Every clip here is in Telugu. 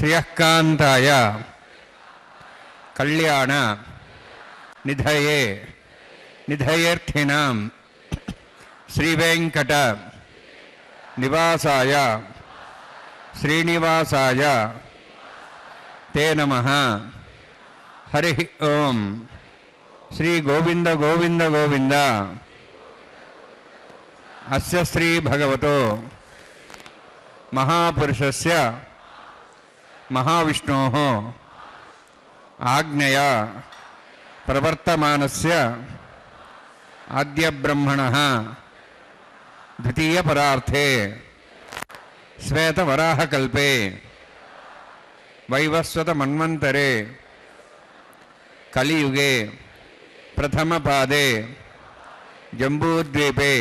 శ్రియకాంతాయ కళ్యాణ నిధయే నిధయేర్థినాం శ్రీవేంకట నివాసాయ శ్రీనివాసాయ తే నమః. హరి ఓం. శ్రీ గోవింద గోవింద గోవింద. అస్య శ్రీ భగవతో మహాపురుషస్య మహావిష్ణోః ఆజ్ఞయా ప్రవర్తమానస్య ఆద్య బ్రహ్మణః ద్వితీయ పరార్థే శ్వేతవరాహకల్పే వైవస్వత మన్వంతరే కలియుగే ప్రథమపాదే జంబూద్వీపే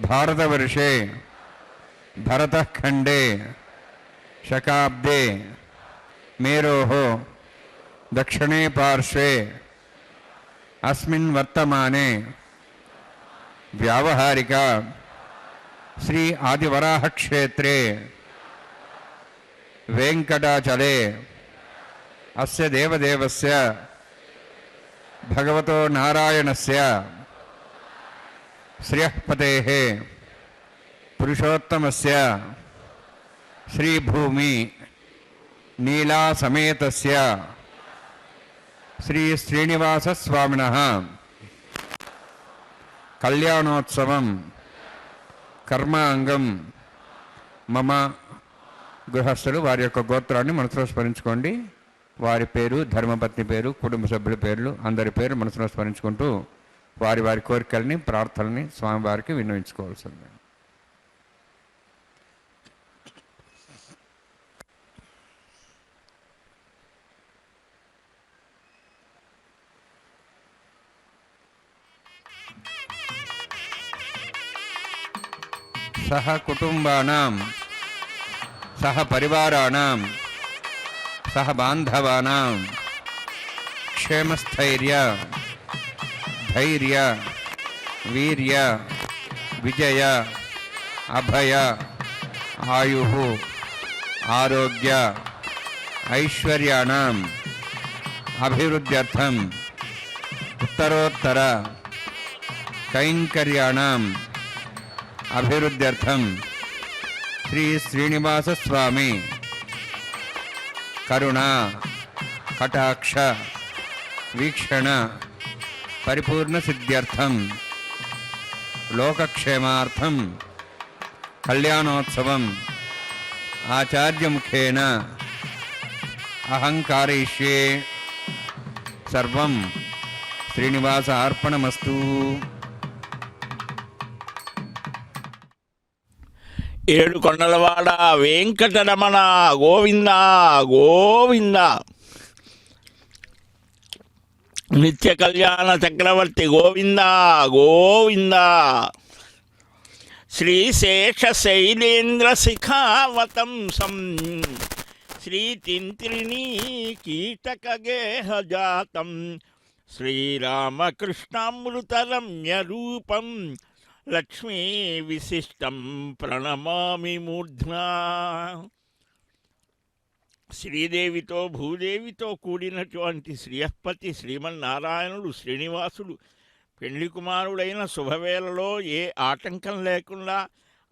భారతవర్షే భరతఖండే శకాబ్దే మేరోః దక్షిణే పార్శ్వే అస్మిన్ వర్తమానే వ్యావహారిక శ్రీ ఆదివరాహ క్షేత్రే వెంకటాచలే అస్య దేవదేవస్య భగవతో నారాయణస్య శ్రియఃపతేః పురుషోత్తమస్య శ్రీభూమి నీలా సమేతస్య శ్రీ శ్రీనివాస స్వామినః కళ్యాణోత్సవం కర్మాంగం మమ. గృహస్థులు వారి యొక్క గోత్రాన్ని మనసులో స్మరించుకోండి. వారి పేరు, ధర్మపత్ని పేరు, కుటుంబ సభ్యుల పేర్లు, అందరి పేరు మనసులో స్మరించుకుంటూ వారి వారి కోరికల్ని, ప్రార్థనల్ని స్వామివారికి విన్నవించుకోవాల్సింది. సహ కుటుంబానాం సహ పరివారాణాం సహ బాంధవానాం క్షేమస్థైర్య ధైర్య వీర్య విజయ అభయ ఆయుః ఆరోగ్య ఐశ్వర్యాణం అభివృద్ధ్యర్థం ఉత్తరోత్తర కైంకర్యాణం అభివృద్ధ్యర్థం శ్రీ శ్రీనివాస స్వామి కరుణ కటాక్ష వీక్షణ పరిపూర్ణ సిద్ధ్యర్థం లోకక్షేమార్థం కళ్యాణోత్సవం ఆచార్యముఖేన అహం కారయిష్యే. సర్వం శ్రీనివాస అర్పణమస్తు. ఏడు కొండలవాడ వెంకటరమణ గోవింద గోవింద. నిత్య కళ్యాణ చక్రవర్తి గోవింద గోవింద. శ్రీశేష శైలేంద్ర శిఖావతంసం శ్రీతింత్రిణీ కీటకగేహజాతం శ్రీరామకృష్ణామృతరమ్య రూపం లక్ష్మీ విశిష్టం ప్రణమామి మూర్ధ్నా. శ్రీదేవితో భూదేవితో కూడినటువంటి శ్రీయపతి శ్రీమన్నారాయణుడు శ్రీనివాసుడు పెండ్లి కుమారుడైన శుభవేళలో ఏ ఆటంకం లేకుండా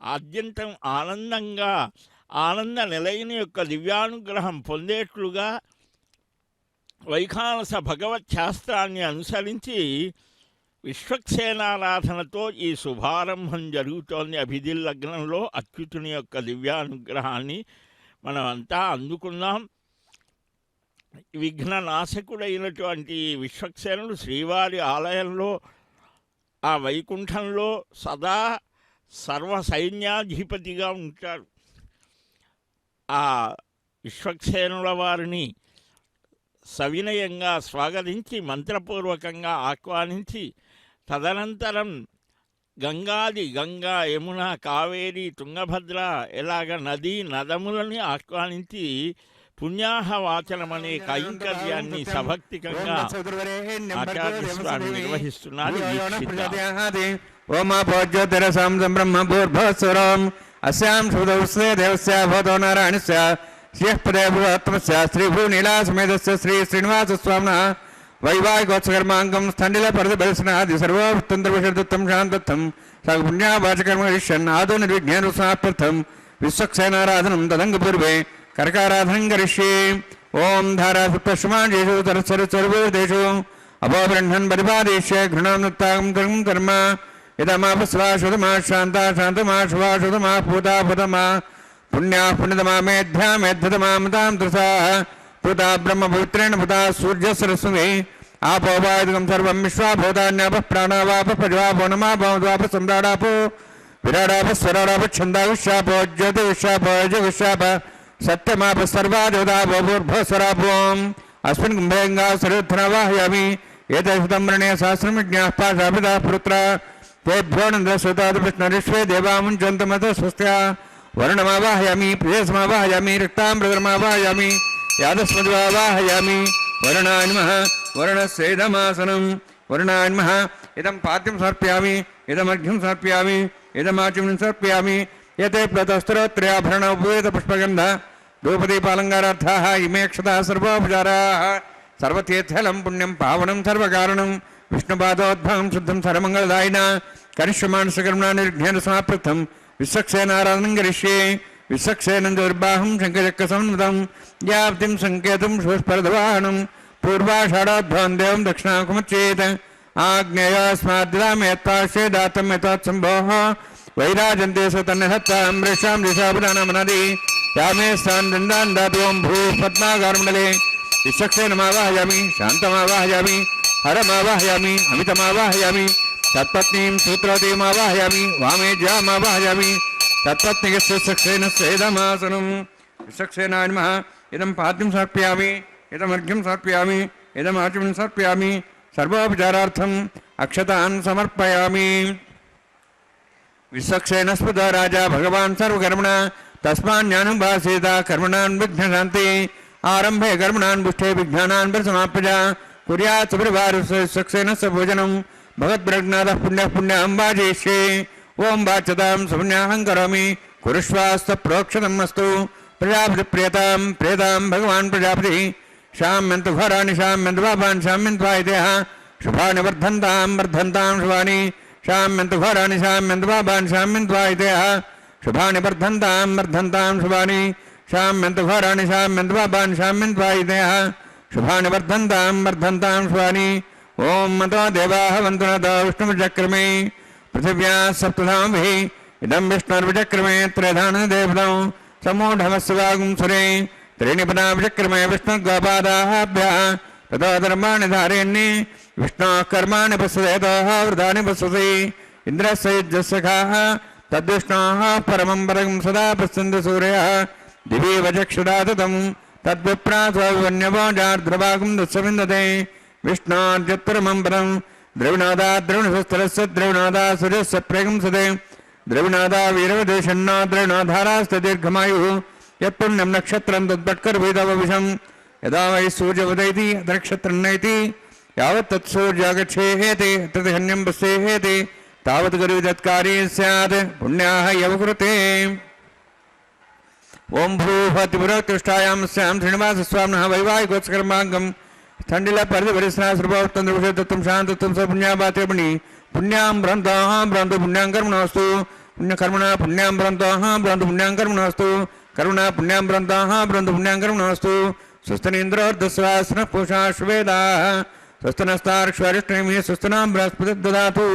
ఆద్యంతం ఆనందంగా ఆనంద నిలయని యొక్క దివ్యానుగ్రహం పొందేట్లుగా వైఖానస భగవత్ శాస్త్రాన్ని అనుసరించి విశ్వక్సేనారాధనతో ఈ శుభారంభం జరుగుతోంది. అభిజిల్ లగ్నంలో అచ్యుతుని యొక్క దివ్యానుగ్రహాన్ని మనమంతా అందుకుందాం. విఘ్న నాశకుడైనటువంటి విశ్వక్సేనుడు శ్రీవారి ఆలయంలో ఆ వైకుంఠంలో సదా సర్వ సైన్యాధిపతిగా ఉంటాడు. ఆ విశ్వక్సేనుల వారిని సవినయంగా స్వాగతించి మంత్రపూర్వకంగా ఆహ్వానించి తదనంతరం గంగా యమున కావేరి తుంగభద్ర ఇలాగ నదీ నదములని ఆహ్వానించి పుణ్యాహవాచనం అనే కైంకర్యాన్ని సభక్తికంగా ఆచార్య స్వామి నిర్వహిస్తున్నారు. ఓమాపోజ్యోతిరసాం బ్రహ్మ భూర్భస్వరం అస్యాం శుభదౌస్య దేవస్య భవతో నారాయణస్య శ్రీపదేవత్వస్య శ్రీభూనీలాసమేతస్య శ్రీ శ్రీనివాసస్వామినः వైవాహికోత్సకర్మాంగం స్థండిల పరిధిబలిసినాది సర్వోత్తంద్రవిషదత్తం శాంతత్వం సపుణ్యావాచకర్మ హరిష్యన్ ఆదో నిర్విఘ్నేన సమాప్యర్థం విశ్వక్సేనారాధనం తదంగపూర్వే కరకారాధనం కరిష్యే. ఓం ధారాసుపశ్మాజేషు తరస్సర్వేషు అపోబ్రహ్మన్ పరిపాదేశ్య ఘృణానుత్తాగం కర్మ కర్మ ఇదమాపస్వాశుతమా శాంతా శాంతమా శుభాశుతమా పూతా పూతమా పుణ్యా పుణ్యతమా మేధ్యా మేధ్యతమా మతాం త్రిసా పూతా బ్రహ్మపుత్రేణ పుతా సూర్య సరస్వతి ఆపోవాయుధం సర్వం విశ్వాభూతాన్యాప ప్రాణావాప ప్రజాపో నమాపో సమ్రాడాపో విరాడాప స్వరాడాప ఛందావిశ్వాపో జ్యోతివిశ్వాపో యజవిశ్వాప సత్యమాప సర్వాదేవతాపో భూర్భస్వరాపోం అస్మిన్ కుంభేంగా సరుత్నవాహయామి ఏతేషుతమ్రణే సహస్రమిజ్ఞాః పాశాపితా పుత్ర తేభ్యో నందశ్రుతాదుష్ణరిష్వే దేవాముంచంతమత స్వస్త్యా వరుణమావాహయామి ప్రియసమావాహయామి రక్తాంబరమావాహయామి యాదస్మద్వావాహయామి వరుణాయ నమః వరుణస్యేదమాసనం వరుణాయ నమః ఇదం పాద్యం సమర్పయామి ఇదమర్ఘ్యం సమర్పయామి ఇదమాచం సమర్పయామి ఏతే ప్లతస్త్రోత్రయాభరణ ఉపవేత పుష్పగంధ ధూపదీపాలంకారార్థాః ఇమే అక్షతాః సర్వోపచారాः సర్వతీర్థలం పుణ్యం పావనం సర్వకారణం విష్ణుపాదోద్భవం శుద్ధం సర్వమంగళదాయిన కనిష్యమానసకర్మణా నిర్ఘ్నేన సమాప్తం విశ్వక్సేనారాధనం కరిష్యే. విశ్వక్సేనం దుర్బాహం శంఖచక్ర సంవృతం వ్యాప్తిం సంకేతం శుష్పరదవాహనం పూర్వాషాఢోద్భవం దేవం దక్షిణాకుమచ్చేత్ ఆగ్నేయాస్మాద్దామేత్తాశ్చేదాతం యథాత్సంభోః వైరాజంతే సతన్నహత్తాం మృషాం దిశాపురాణమనది యామే స్థాన్ దాతు ఓం భూ పద్మాగారమండలే విశ్వక్సేనమావాహయామి శాంతమావాహయామి హరమావాహయామి అమితమావాహయామి తత్పత్నీం సూత్రవతీమావాహయామి వామేజ్యామావాహయామి తత్పత్నికస్యక్సేనస్యేదమాసనం. విశ్వక్సేనాయ నమః ఇదం పాద్యం సమర్పయామి ఇదమర్ఘ్యం సమర్పయామి ఇదమాచమనం సమర్పయామి సర్వోపచారార్థం అక్షతాన్ సమర్పయామి. విశ్వక్సేనస్పద రాజా భగవాన్ సర్వకర్మణ తస్మాన్యానుభాసేత కర్మణాన్ విఘ్నశాంతి ఆరంభే కర్మణాన్ పుష్టే విజ్ఞానాన్ పరిసమాప్య కుర్యాత్ సుపరివారస్యక్సేనస్య భోజనం భగవద్బ్రహ్నాథః పుణ్యః పుణ్యాం వాజయిష్యే. ఓం వాచ్యతాం సుపుణ్యాహం కరోమి కురుష్వాస్త ప్రోక్షతం అస్తు. ప్రజాపతి ప్రియతాం ప్రియతాం భగవాన్ ప్రజాపతి శామ్యంతు ఘోరాణి శామ్యంతు పాపాన్ శామ్యంత్వాయితేః శుభాని వర్ధంతాం వర్ధంతాం శుభాని శామ్యంతు ఘోరాణి శామ్యంతు పాపాన్ శామ్యంత్వాయితేః శుభాని వర్ధంతాం వర్ధంతాం శుభాని శామ్యంతు ఘోరాణి శామ్యంతు పాపాన్ శామ్యంత్వాయితేః శుభాని వర్ధంతాం వర్ధంతాం శుభాని. ఓం మతో దేవాః వంతునతో విష్ణువిచక్రమే పృథివ్యాः సప్తధామభిः ఇదం విష్ణుర్విచక్రమే త్రైధానదేవతం సమూఢమస్వాగుం సురే త్రీణి పదా విచక్రమే విష్ణుర్గోపాదాభ్యः తతో ధర్మాణి ధారయన్ని విష్ణోః కర్మాణి పశ్యతోః వృతాని పశ్యసి ఇంద్రస్య యజ్ఞసఖాः తద్విష్ణోః పరమం పరం సదా పశ్యంతి సూర్యः దివి వచక్షురాతతం తద్విప్రాసవన్యవోజార్ధ్రభాగం దస్సవిందతే విష్ణోర్యత్పరమం పరం ద్రవిణోదా ద్రవిణశస్త్రస్య ద్రవిణోదా సూర్యస్య ప్రేగంసతే ద్రవిణోదా వీరవదేశన్నో ద్రవిణోధారాస్త దీర్ఘమాయుః యత్పుణ్యం నక్షత్రం తద్భట్కర్వేదవవిషం యదా వై సూర్యవదైతి నక్షత్రం నైతి యావత్ తత్సూర్యాగచ్ఛేతి తదహన్యం పశ్యేతి తావత్ గురువిదత్కారీ స్యాత్ పుణ్యాః యవకృతే. ఓం భూభతిపురోత్తిష్టాయాం స్యాం శ్రీనివాసస్వామినः వైవాహికోత్సకర్మాంగం స్థండిల పరిధిపరిసనా సర్వోత్తంద్రవిషదత్వం శాంతత్వం సపుణ్యాపాత్రేమణి పుణ్యాం భ్రంతోః భ్రంతు పుణ్యాం కర్మణోస్తు పుణ్యకర్మణ పుణ్యాం భ్రంతోః భ్రంతు పుణ్యాం కర్మణోస్తు కరుణ పుణ్యాం భ్రంతోః భ్రంతు పుణ్యాం కర్మణోస్తు. స్వస్తినింద్రోర్ధస్వాసన పూషా శువేదాః స్వస్తినస్తార్క్ష్వరిష్ణేమి స్వస్తినాం బృహస్పతి దదాతు.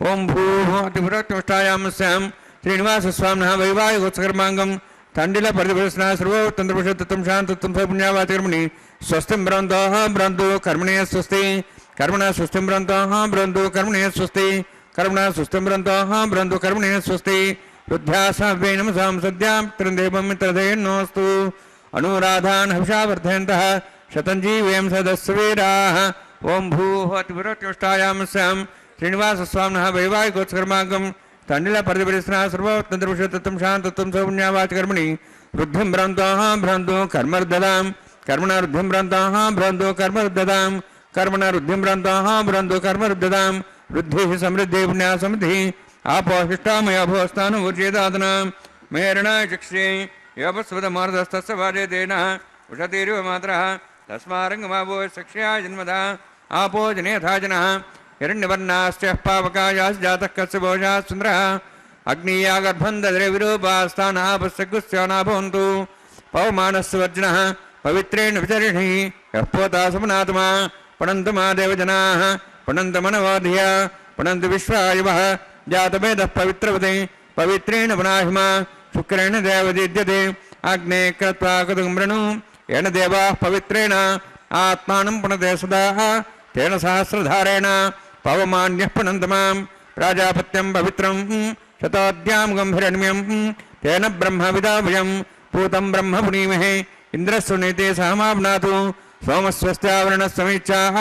ఓం భూభతిపురోత్తిష్టాయాం స్యాం శ్రీనివాసస్వామినः వైవాహికోత్సకర్మాంగం తండిల పరిధిపరిసనా సర్వోత్తంద్రవిషదత్వం శాంతత్వం సపుణ్యాపాత్రేమణి స్వస్తిం భ్రంతోః భ్రంతు కర్మణే స్వస్తి కర్మణ స్వస్తిం భ్రంతోః భ్రంతు కర్మణే స్వస్తి కర్మణ స్వస్తిం భ్రంతోః భ్రంతు కర్మణే స్వస్తి. రుద్ధ్యాసభ్యై నమసాం సద్యాం త్రందేవం మిత్రదేన్నోస్తు అనురాధాన్ హవిషా వర్ధయంతః శతం జీవేం సదస్వీరాः. ఓం భూభతిపురోత్తిష్టాయాం స్యాం శ్రీనివాసస్వామినः వైవాహికోత్సకర్మాంగం తండిల పరిధిపరిసనా సర్వోత్తంద్రవిషదత్వం శాంతత్వం సపుణ్యాపాత్కర్మణి వృద్ధిం భ్రంతోః భ్రంతు కర్మర్దదాం కర్మణ వృద్ధిం భ్రంతోః భ్రంతు కర్మర్దదాం కర్మణ వృద్ధిం భ్రంతోః భ్రంతు కర్మర్దదాం. వృద్ధిః సమృద్ధిः పుణ్యా సమృద్ధిः ఆపోహిష్టామయ భోస్తాను ఊర్జేదాదన మేరణాయ చక్షే योपस्वतमार्दस्तस्य वाजेतेन उषतीरिव मातरः तस्मारङ्गमावो सक्ष्या जन्मदा आपो जनेथा जनः हिरण्यवर्णाश्च पावकायाश्जातः कस्य भोजाः सुन्दरः अग्नीयागर्भं दद्रे विरूपास्थानः पुस्तकुस्याना भवन्तु पवमानस्य वर्जनः पवित्रेण विचरिणि यः पोता समनात्मा पणन्तु मा देवजनाः पणन्तु मनवोधिया पणन्तु विश्वायुवः जातवेदः पवित्रवते पवित्रेण पुनाहिमा शुक्रेण देवदीद्यते अग्ने कृत्वा कुतुम्रणु येन देवाः पवित्रेण आत्मानं पुनते सदा तेन सहस्रधारेण पवमान्यः पुनन्तु मां प्राजापत्यं पवित्रं शतोद्यां गम्भीरण्यं तेन ब्रह्मविदाभयं पूतं ब्रह्म पुनीमहे इन्द्रस्वनीते सहमाप्नातु सोमस्वस्त्यावरणस्वमीच्छाः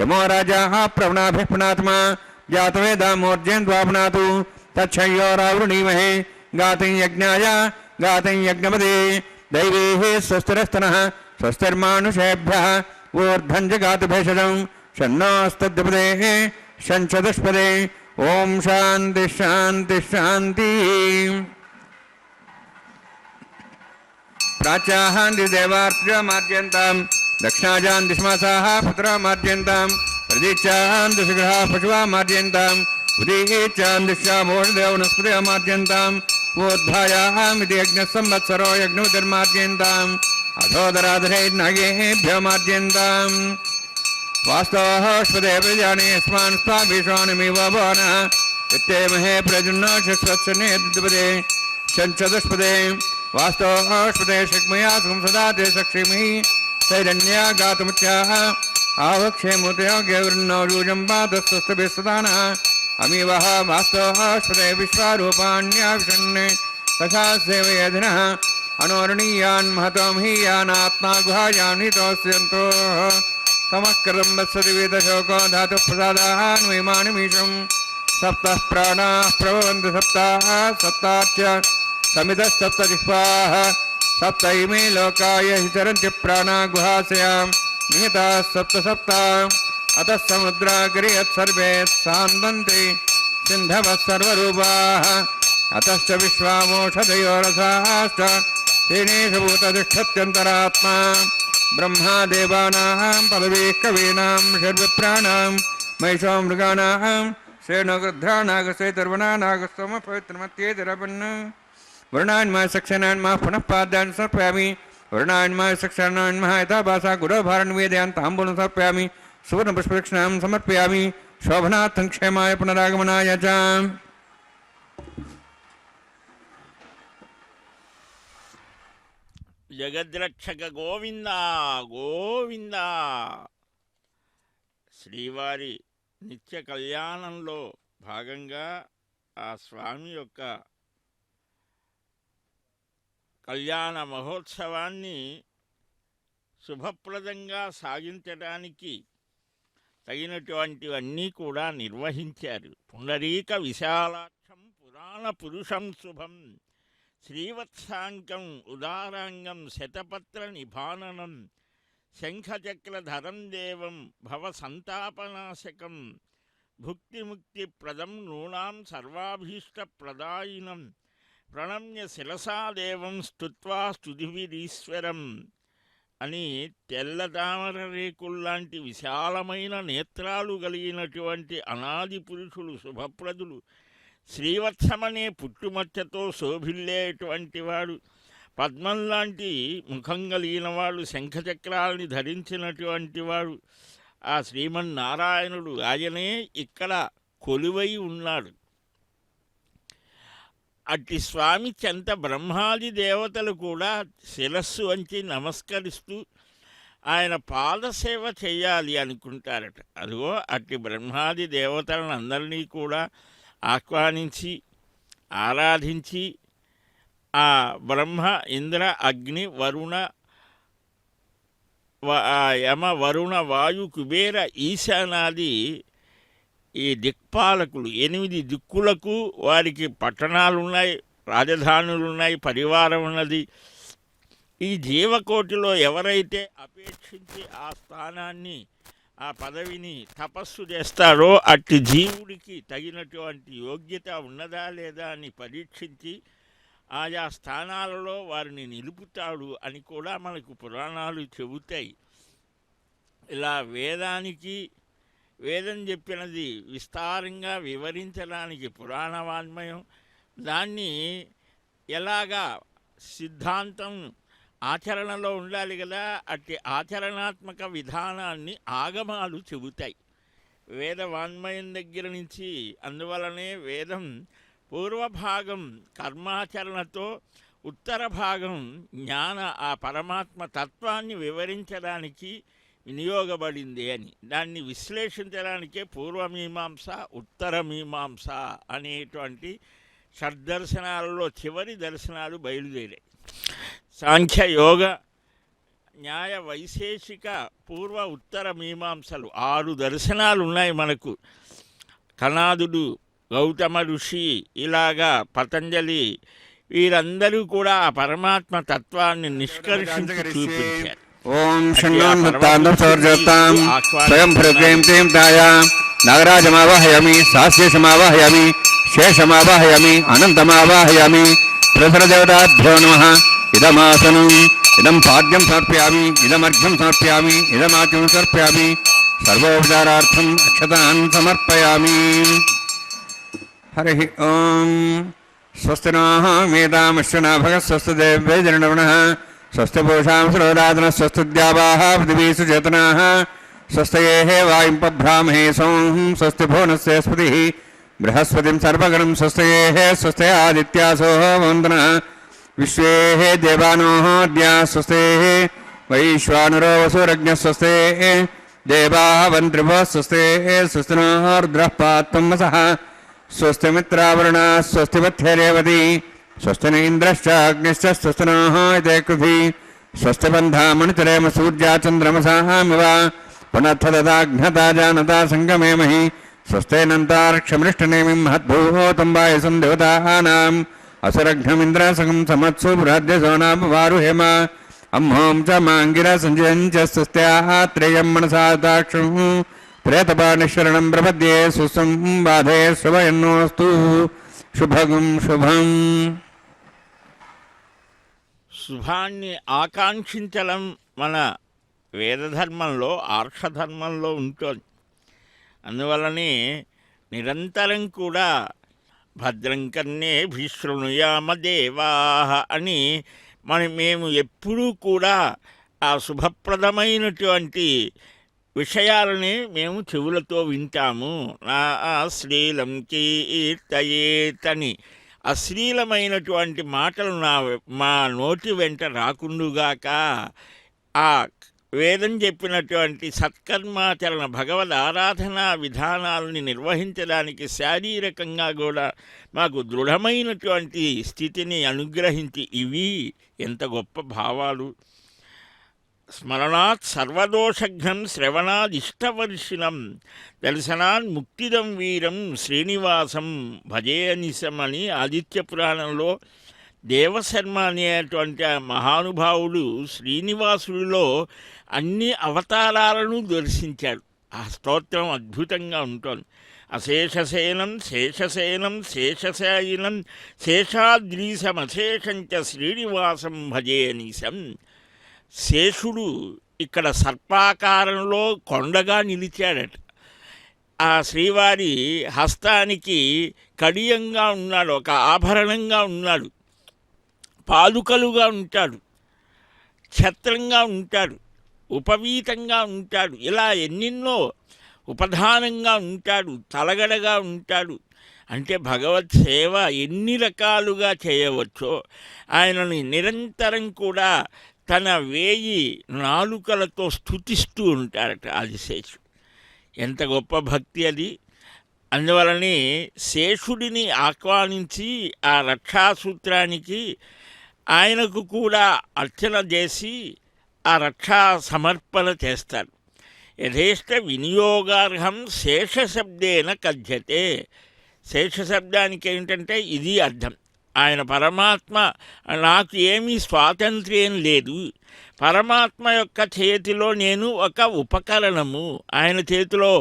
यमो राजाः प्रवणाभिः पुनात्मा जातवेदामोर्जेन् द्वापुनातु तच्छयोरावृणीमहे गातिं यज्ञाय गातिं यज्ञपदे दैवेः स्वस्तिरस्तनः स्वस्तिर्मानुषेभ्यः ऊर्ध्वं जगातु भेषजं शन्नोस्तद्विपदेः शञ्चतुष्पदे ओम शांति शांति शांति। प्राच्याहान्ति देवार्चमाद्यन्तां दक्षिणाजान्ति श्मसाः पुत्रामाद्यन्तां प्रदीक्षान्ति शिखराः पशुवामाद्यन्तां उदीचान्दिश्यामोषदेवनस्पतिमाद्यन्ताम् ऊर्ध्वायामिति यज्ञसंवत्सरो यज्ञोतिर्माद्यन्ताम् अधोदराधरैर्नागेभ्योमाद्यन्ताम् वास्तवस्पदे प्रजाने यस्मान् स्वाभिषाणमिव भवनः इत्येमहे प्रजुन्नोषस्वत्सने द्विपदे शञ्चतुष्पदे वास्तवस्पदे शक्मया संसदा ते सक्षिमि तैरन्या गातुमुच्चाः आवक्षेमुतयो गेवृन्नो यूजं पातस्वस्तभिस्सदानः अमीवः वास्तवस्पदे विश्वारूपाण्याविषण्णे तथा सेवयधिनः अनोरणीयान् महतो महीयानात्मा गुहायान् हितोऽस्यन्तोः तमः कृतं वत्सति वेदशोको धातुप्रसादान्वयमानमीशं सप्तः प्राणाः प्रभवन्ति सप्ताः सप्ताच्च समितः सप्तजिह्वाः सप्त इमे लोकाय हि चरन्ति प्राणा गुहास्यां निहिताः सप्त सप्ता अतः समुद्राग्रे यत्सर्वे सान्दन्ति सिन्धवः सर्वरूपाः अतश्च विश्वामोषधयो रसाश्च तेनेषु भूततिष्ठत्यन्तरात्मा ब्रह्मा देवानां पदवीः कवीनां षड्विप्राणां महिषो मृगाणां श्रेणोगृध्रानागस्यैर्वनानागस्तमपवित्रमत्येतिरपन् वर्णान्मः सक्षणान्मः पुनः पाद्यान् समर्पयामि वर्णान्मः सक्षणान्मः यथा भाषा गुरोभारन्वेदयान् ताम्बूलं समर्पयामि सुवर्णपुष्पदक्षिणां समर्पयामि शोभनार्थं क्षेमाय पुनरागमनाय च। జగద్రక్షక గోవింద గోవింద. శ్రీవారి నిత్య కళ్యాణంలో భాగంగా ఆ స్వామి యొక్క కళ్యాణ మహోత్సవాన్ని శుభప్రదంగా సాగించడానికి తగినటువంటివన్నీ కూడా నిర్వహించారు. పుండరీక విశాలాక్షం పురాణ పురుషం శుభం శ్రీవత్సాంకం ఉదారాంగం శతపత్ర నిభాననం శంఖచక్రధరం దేవం భవసంతాపనాశకం భుక్తిముక్తిప్రదం నూనాం సర్వాభీష్టప్రదాయినం ప్రణమ్య శిరసా దేవం స్తుత్వా స్తుతిభిరీశ్వరం అని తెల్లతామర రేకుల్లాంటి విశాలమైన నేత్రాలు కలిగినటువంటి అనాది పురుషులు శుభప్రదులు శ్రీవత్సమనే పుట్టుమచ్చతో శోభిల్లేటువంటి వాడు, పద్మం లాంటి ముఖం కలిగిన వాడు, శంఖచక్రాలని ధరించినటువంటి వాడు ఆ శ్రీమన్నారాయణుడు. ఆయనే ఇక్కడ కొలువై ఉన్నాడు. అట్టి స్వామి చెంత బ్రహ్మాది దేవతలు కూడా శిరస్సు వంచి నమస్కరిస్తూ ఆయన పాదసేవ చేయాలి అనుకుంటారట. అదిగో అట్టి బ్రహ్మాది దేవతలను అందరినీ కూడా ఆహ్వానించి ఆరాధించి ఆ బ్రహ్మ ఇంద్ర అగ్ని వరుణ యమ వరుణ వాయు కుబేర ఈశానాది ఈ దిక్పాలకులు 8 దిక్కులకు వారికి పట్టణాలున్నాయి, రాజధానులున్నాయి, పరివారం ఉన్నది. ఈ జీవకోటిలో ఎవరైతే అపేక్షించి ఆ స్థానాన్ని ఆ పదవిని తపస్సు చేస్తారో అట్టి జీవుడికి తగినటువంటి యోగ్యత ఉన్నదా లేదా అని పరీక్షించి ఆయా స్థానాలలో వారిని నిలుపుతాడు అని కూడా మనకు పురాణాలు చెబుతాయి. ఇలా వేదం చెప్పినది విస్తారంగా వివరించడానికి పురాణ వాన్మయం, దాన్ని ఎలాగా సిద్ధాంతం ఆచరణలో ఉండాలి కదా, అట్టి ఆచరణాత్మక విధానాన్ని ఆగమాలు చెబుతాయి వేద వాన్మయం దగ్గర నుంచి. అందువలనే వేదం పూర్వభాగం కర్మాచరణతో, ఉత్తర భాగం జ్ఞాన ఆ పరమాత్మ తత్వాన్ని వివరించడానికి వినియోగపడింది అని. దాన్ని విశ్లేషించడానికే పూర్వమీమాంస ఉత్తరమీమాంస అనేటువంటి షడ్దర్శనాలలో చివరి దర్శనాలు బయలుదేరాయి. సాంఖ్య, యోగ, న్యాయ, వైశేషిక, పూర్వ ఉత్తర మీమాంసలు 6 దర్శనాలు ఉన్నాయి మనకు. కణాదుడు, గౌతమ ఋషి, ఇలాగా పతంజలి, వీరందరూ కూడా ఆ పరమాత్మ తత్వాన్ని నిష్కర్షించి చూపించారు. ఓం షణ్ణోన్మత్తాంతం స్వయం భృగ్రీం క్లీం తాయా నాగరాజమావాహయామి, సాస్యశమావాహయామి, శేషమావాహయామి, అనంతమావాహయామి. ప్రసరదేవతాభ్యో నమః. ఇదమాసనం, ఇదం పాద్యం సమర్పయామి, ఇదమర్ఘ్యం సమర్పయామి, ఇదమాత్యం సమర్పయామి. సర్వోపచారార్థం అక్షతాన్ సమర్పయామి. హరి ఓం. స్వస్తి నః మేధామశ్వనాభగ స్వస్తి దేవ్యైర్నమః. స్వస్తి పూషాం సరోదాదన స్వస్తి ద్యావాః పృథివీషు చేతనాః. స్వస్తయేః వాయుం పభ్రామహే సోం. స్వస్తి భువనస్య స్పతిః బృహస్పతిం సర్వగణం. స్వస్తయేః స్వస్తి ఆదిత్యాసో వందనః. విశ్వేః దేవానోః ద్యా స్వస్తేః వైశ్వానరో వసురజ్ఞः. స్వస్తేః దేవాः వంద్రిభో. స్వస్తేః స్వస్తి నః రుద్రः పాత్వం వసః. స్వస్తి మిత్రావరుణా స్వస్తి మధ్యరేవతి. స్వస్తి న ఇంద్రశ్చ అగ్నిశ్చ స్వస్తి నః ఇతే కృధి. స్వస్తి బంధామణితరేమ సూర్యా చంద్రమసామివ. పునఃతదాఘ్నతా జానతా సంగమేమహి. స్వస్తేనంతారక్షమృష్టనేమిం మహద్భూతం వాయసం దేవతానాం. అసురఘ్నమింద్రసగం సమత్సు బృహద్యసోనాపవారుహేమ. అహ్మోం చ మాంగిర సంజయం చ స్వస్త్యాః త్రేయం మనసాతాక్షం. ప్రేతపాణిశరణం ప్రపద్యే సుస్వం బాధే శుభయన్నోస్తు. శుభగం శుభం. శుభాన్ని ఆకాంక్షించడం మన వేదధర్మంలో, ఆర్షధర్మంలో ఉంటుంది. అందువలనే నిరంతరం కూడా భద్రం కర్ణేభిః శృణుయామ దేవాః అని మేము ఎప్పుడూ కూడా ఆ శుభప్రదమైనటువంటి విషయాలని మేము చెవులతో వింటాము. నా శ్లీలం కీర్తయేతని, అశ్లీలమైనటువంటి మాటలు మా నోటి వెంట రాకుండుగాక. ఆ వేదం చెప్పినటువంటి సత్కర్మాచరణ, భగవద్ ఆరాధనా విధానాలని నిర్వహించడానికి శారీరకంగా కూడా మాకు దృఢమైనటువంటి స్థితిని అనుగ్రహించి, ఇవి ఎంత గొప్ప భావాలు. స్మరణాత్ సర్వదోషఘ్నం శ్రవణాదిష్టవర్షిణం దర్శనాన్ ముక్తిదం వీరం శ్రీనివాసం భజే అనిశమని ఆదిత్య పురాణంలో దేవశర్మ అనేటువంటి మహానుభావుడు శ్రీనివాసుడిలో అన్ని అవతారాలను దర్శించాడు. ఆ స్తోత్రం అద్భుతంగా ఉంటుంది. అశేషసేనం శేషసేనం శేషశాయినం శేషాద్రీశమశేషంచ శ్రీనివాసం భజే అనిశం. శేషుడు ఇక్కడ సర్పాకారంలో కొండగా నిలిచాడట. ఆ శ్రీవారి హస్తానికి కడియంగా ఉన్నాడు, ఒక ఆభరణంగా ఉన్నాడు, పాదుకలుగా ఉంటాడు, ఛత్రంగా ఉంటాడు, ఉపవీతంగా ఉంటాడు. ఇలా ఎన్నెన్నో ఉపధానంగా ఉంటాడు, తలగడగా ఉంటాడు. అంటే భగవత్ సేవ ఎన్ని రకాలుగా చేయవచ్చో ఆయనని నిరంతరం కూడా తన 1000 నాలుకలతో స్తుతిస్తూ ఉంటారట ఆదిశేషుడు. ఎంత గొప్ప భక్తి అది. అందువలనే శేషుడిని ఆహ్వానించి ఆ రక్షాసూత్రానికి ఆయనకు కూడా అర్చన చేసి ఆ రక్షా సమర్పణ చేస్తారు. యథేష్ట వినియోగార్హం శేషశబ్దేన కథ్యతే. శేషశబ్దానికి ఏంటంటే ఇది అర్థం. ఆయన పరమాత్మ, నాకు ఏమీ స్వాతంత్ర్యం లేదు, పరమాత్మ యొక్క చేతిలో నేను ఒక ఉపకరణము. ఆయన చేతిలో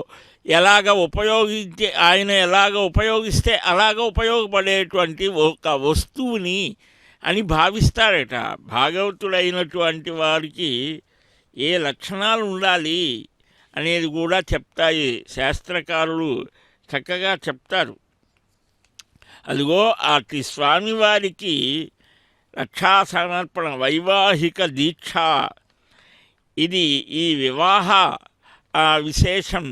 ఆయన ఎలాగ ఉపయోగిస్తే అలాగ ఉపయోగపడేటువంటి ఒక వస్తువుని అని భావిస్తారట. భాగవతుడైనటువంటి వారికి ఏ లక్షణాలు ఉండాలి అనేది కూడా చెప్తాయి శాస్త్రకారులు, చక్కగా చెప్తారు. అదిగో అటు స్వామివారికి రక్షా సమర్పణ, వైవాహిక దీక్ష, ఇది ఈ వివాహ విశేషం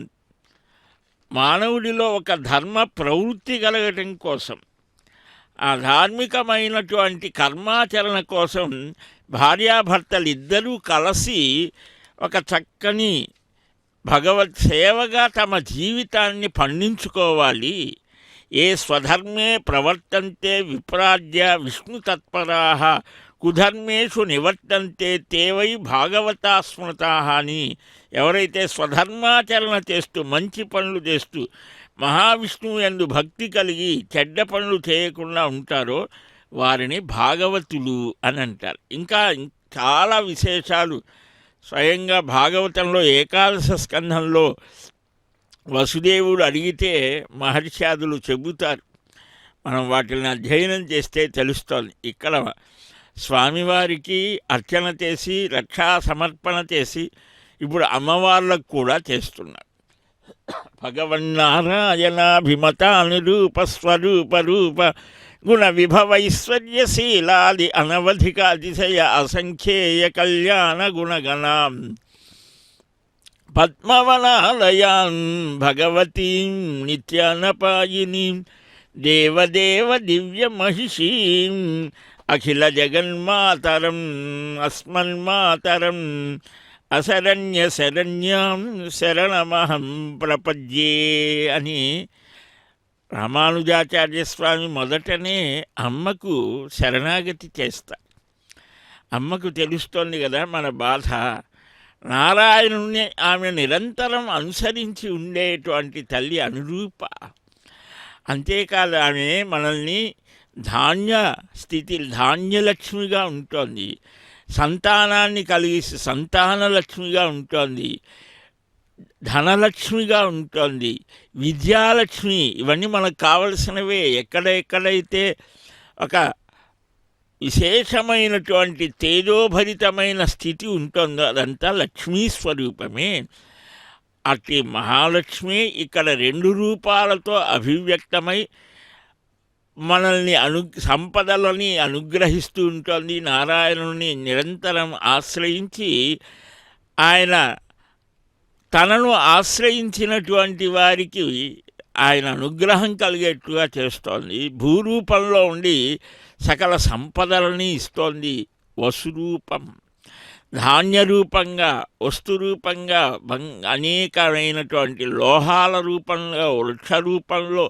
మానవుడిలో ఒక ధర్మ ప్రవృత్తి కలగటం కోసం, ఆ ధార్మికమైనటువంటి కర్మాచరణ కోసం భార్యాభర్తలు ఇద్దరూ కలిసి ఒక చక్కని భగవత్ సేవగా తమ జీవితాన్ని పండించుకోవాలి. ఏ స్వధర్మే ప్రవర్తంతే విప్రాజ్య విష్ణుతత్పరాః కుధర్మేషు నివర్తంతే తేవై భాగవతా స్మృతాః అని ఎవరైతే స్వధర్మాచరణ చేస్తూ మంచి పనులు చేస్తూ మహావిష్ణువు యందు భక్తి కలిగి చెడ్డ పనులు చేయకుండా ఉంటారో వారిని భాగవతులు అని అంటారు. ఇంకా చాలా విశేషాలు స్వయంగా భాగవతంలో ఏకాదశ స్కంధంలో వసుదేవుడు అడిగితే మహర్షాదులు చెబుతారు. మనం వాటిని అధ్యయనం చేస్తే తెలుస్తోంది. ఇక్కడ స్వామివారికి అర్చన చేసి రక్షా సమర్పణ చేసి ఇప్పుడు అమ్మవార్లకు కూడా చేస్తున్నారు. భగవన్నారాయణాభిమతానురూప స్వరూప రూప గుణ విభవైశ్వర్యశీలాది అనవధిక అతిశయ అసంఖ్యేయ కళ్యాణ గుణగణాం పద్మవనాలయాన్ భగవతీం నిత్యానపాయినీం దేవదేవ దివ్య మహిషీం అఖిల జగన్మాతరం అస్మన్మాతరం అశరణ్య శరణ్యాం శరణమహం ప్రపద్యే అని రామానుజాచార్య స్వామి మొదటనే అమ్మకు శరణాగతి చేస్తారు. అమ్మకు తెలుస్తోంది కదా మన బాధ. నారాయణుని ఆమె నిరంతరం అనుసరించి ఉండేటువంటి తల్లి అనురూప. అంతేకాదు ఆమె మనల్ని ధాన్య స్థితి ధాన్యలక్ష్మిగా ఉంటుంది, సంతానాన్ని కలిగిసి సంతానలక్ష్మిగా ఉంటుంది, ధనలక్ష్మిగా ఉంటుంది, విద్యాలక్ష్మి. ఇవన్నీ మనకు కావలసినవే. ఎక్కడెక్కడైతే ఒక విశేషమైనటువంటి తేజోభరితమైన స్థితి ఉంటుందో అదంతా లక్ష్మీ స్వరూపమే. అట్టి మహాలక్ష్మి ఇక్కడ రెండు రూపాలతో అభివ్యక్తమై మనల్ని సంపదలని అనుగ్రహిస్తూ ఉంటుంది. నారాయణుని నిరంతరం ఆశ్రయించి ఆయన తనను ఆశ్రయించినటువంటి వారికి ఆయన అనుగ్రహం కలిగేట్టుగా చేస్తోంది. భూరూపంలో ఉండి సకల సంపదలని ఇస్తోంది. వసురూపం, ధాన్యరూపంగా, వస్తురూపంగా, అనేకమైనటువంటి లోహాల రూపంలో, వృక్ష రూపంలో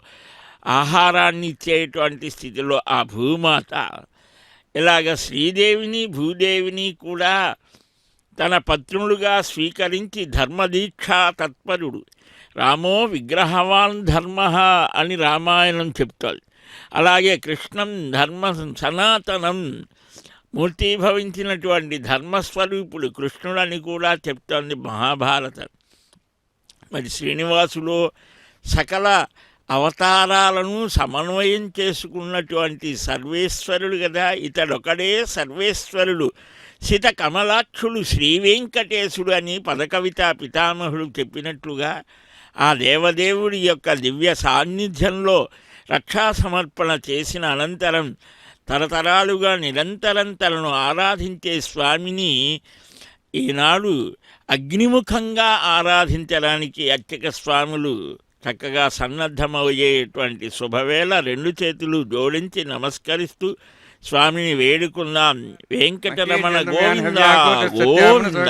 ఆహారాన్ని ఇచ్చేటువంటి స్థితిలో ఆ భూమాత. ఇలాగ శ్రీదేవిని భూదేవిని కూడా తన పత్నులుగా స్వీకరించి ధర్మదీక్షా తత్పరుడు. రామో విగ్రహవాన్ ధర్మ అని రామాయణం చెప్తుంది. అలాగే కృష్ణం ధర్మ సనాతనం, మూర్తీభవించినటువంటి ధర్మస్వరూపుడు కృష్ణుడని కూడా చెప్తోంది మహాభారతం. మరి శ్రీనివాసులో సకల అవతారాలను సమన్వయం చేసుకున్నటువంటి సర్వేశ్వరుడు కదా. ఇతడొకడే సర్వేశ్వరుడు, సిత కమలాక్షుడు శ్రీవెంకటేశుడు అని పదకవితా పితామహుడు చెప్పినట్లుగా ఆ దేవదేవుడి యొక్క దివ్య సాన్నిధ్యంలో రక్షా సమర్పణ చేసిన అనంతరం తరతరాలుగా నిరంతరం తనను ఆరాధించే స్వామిని ఈనాడు అగ్నిముఖంగా ఆరాధించడానికి అర్చక స్వాములు చక్కగా సన్నద్ధమయ్యేటువంటి శుభవేళ రెండు చేతులు జోడించి నమస్కరిస్తూ స్వామిని వేడుకుందాం. వెంకటరమణ గోవింద గోవింద.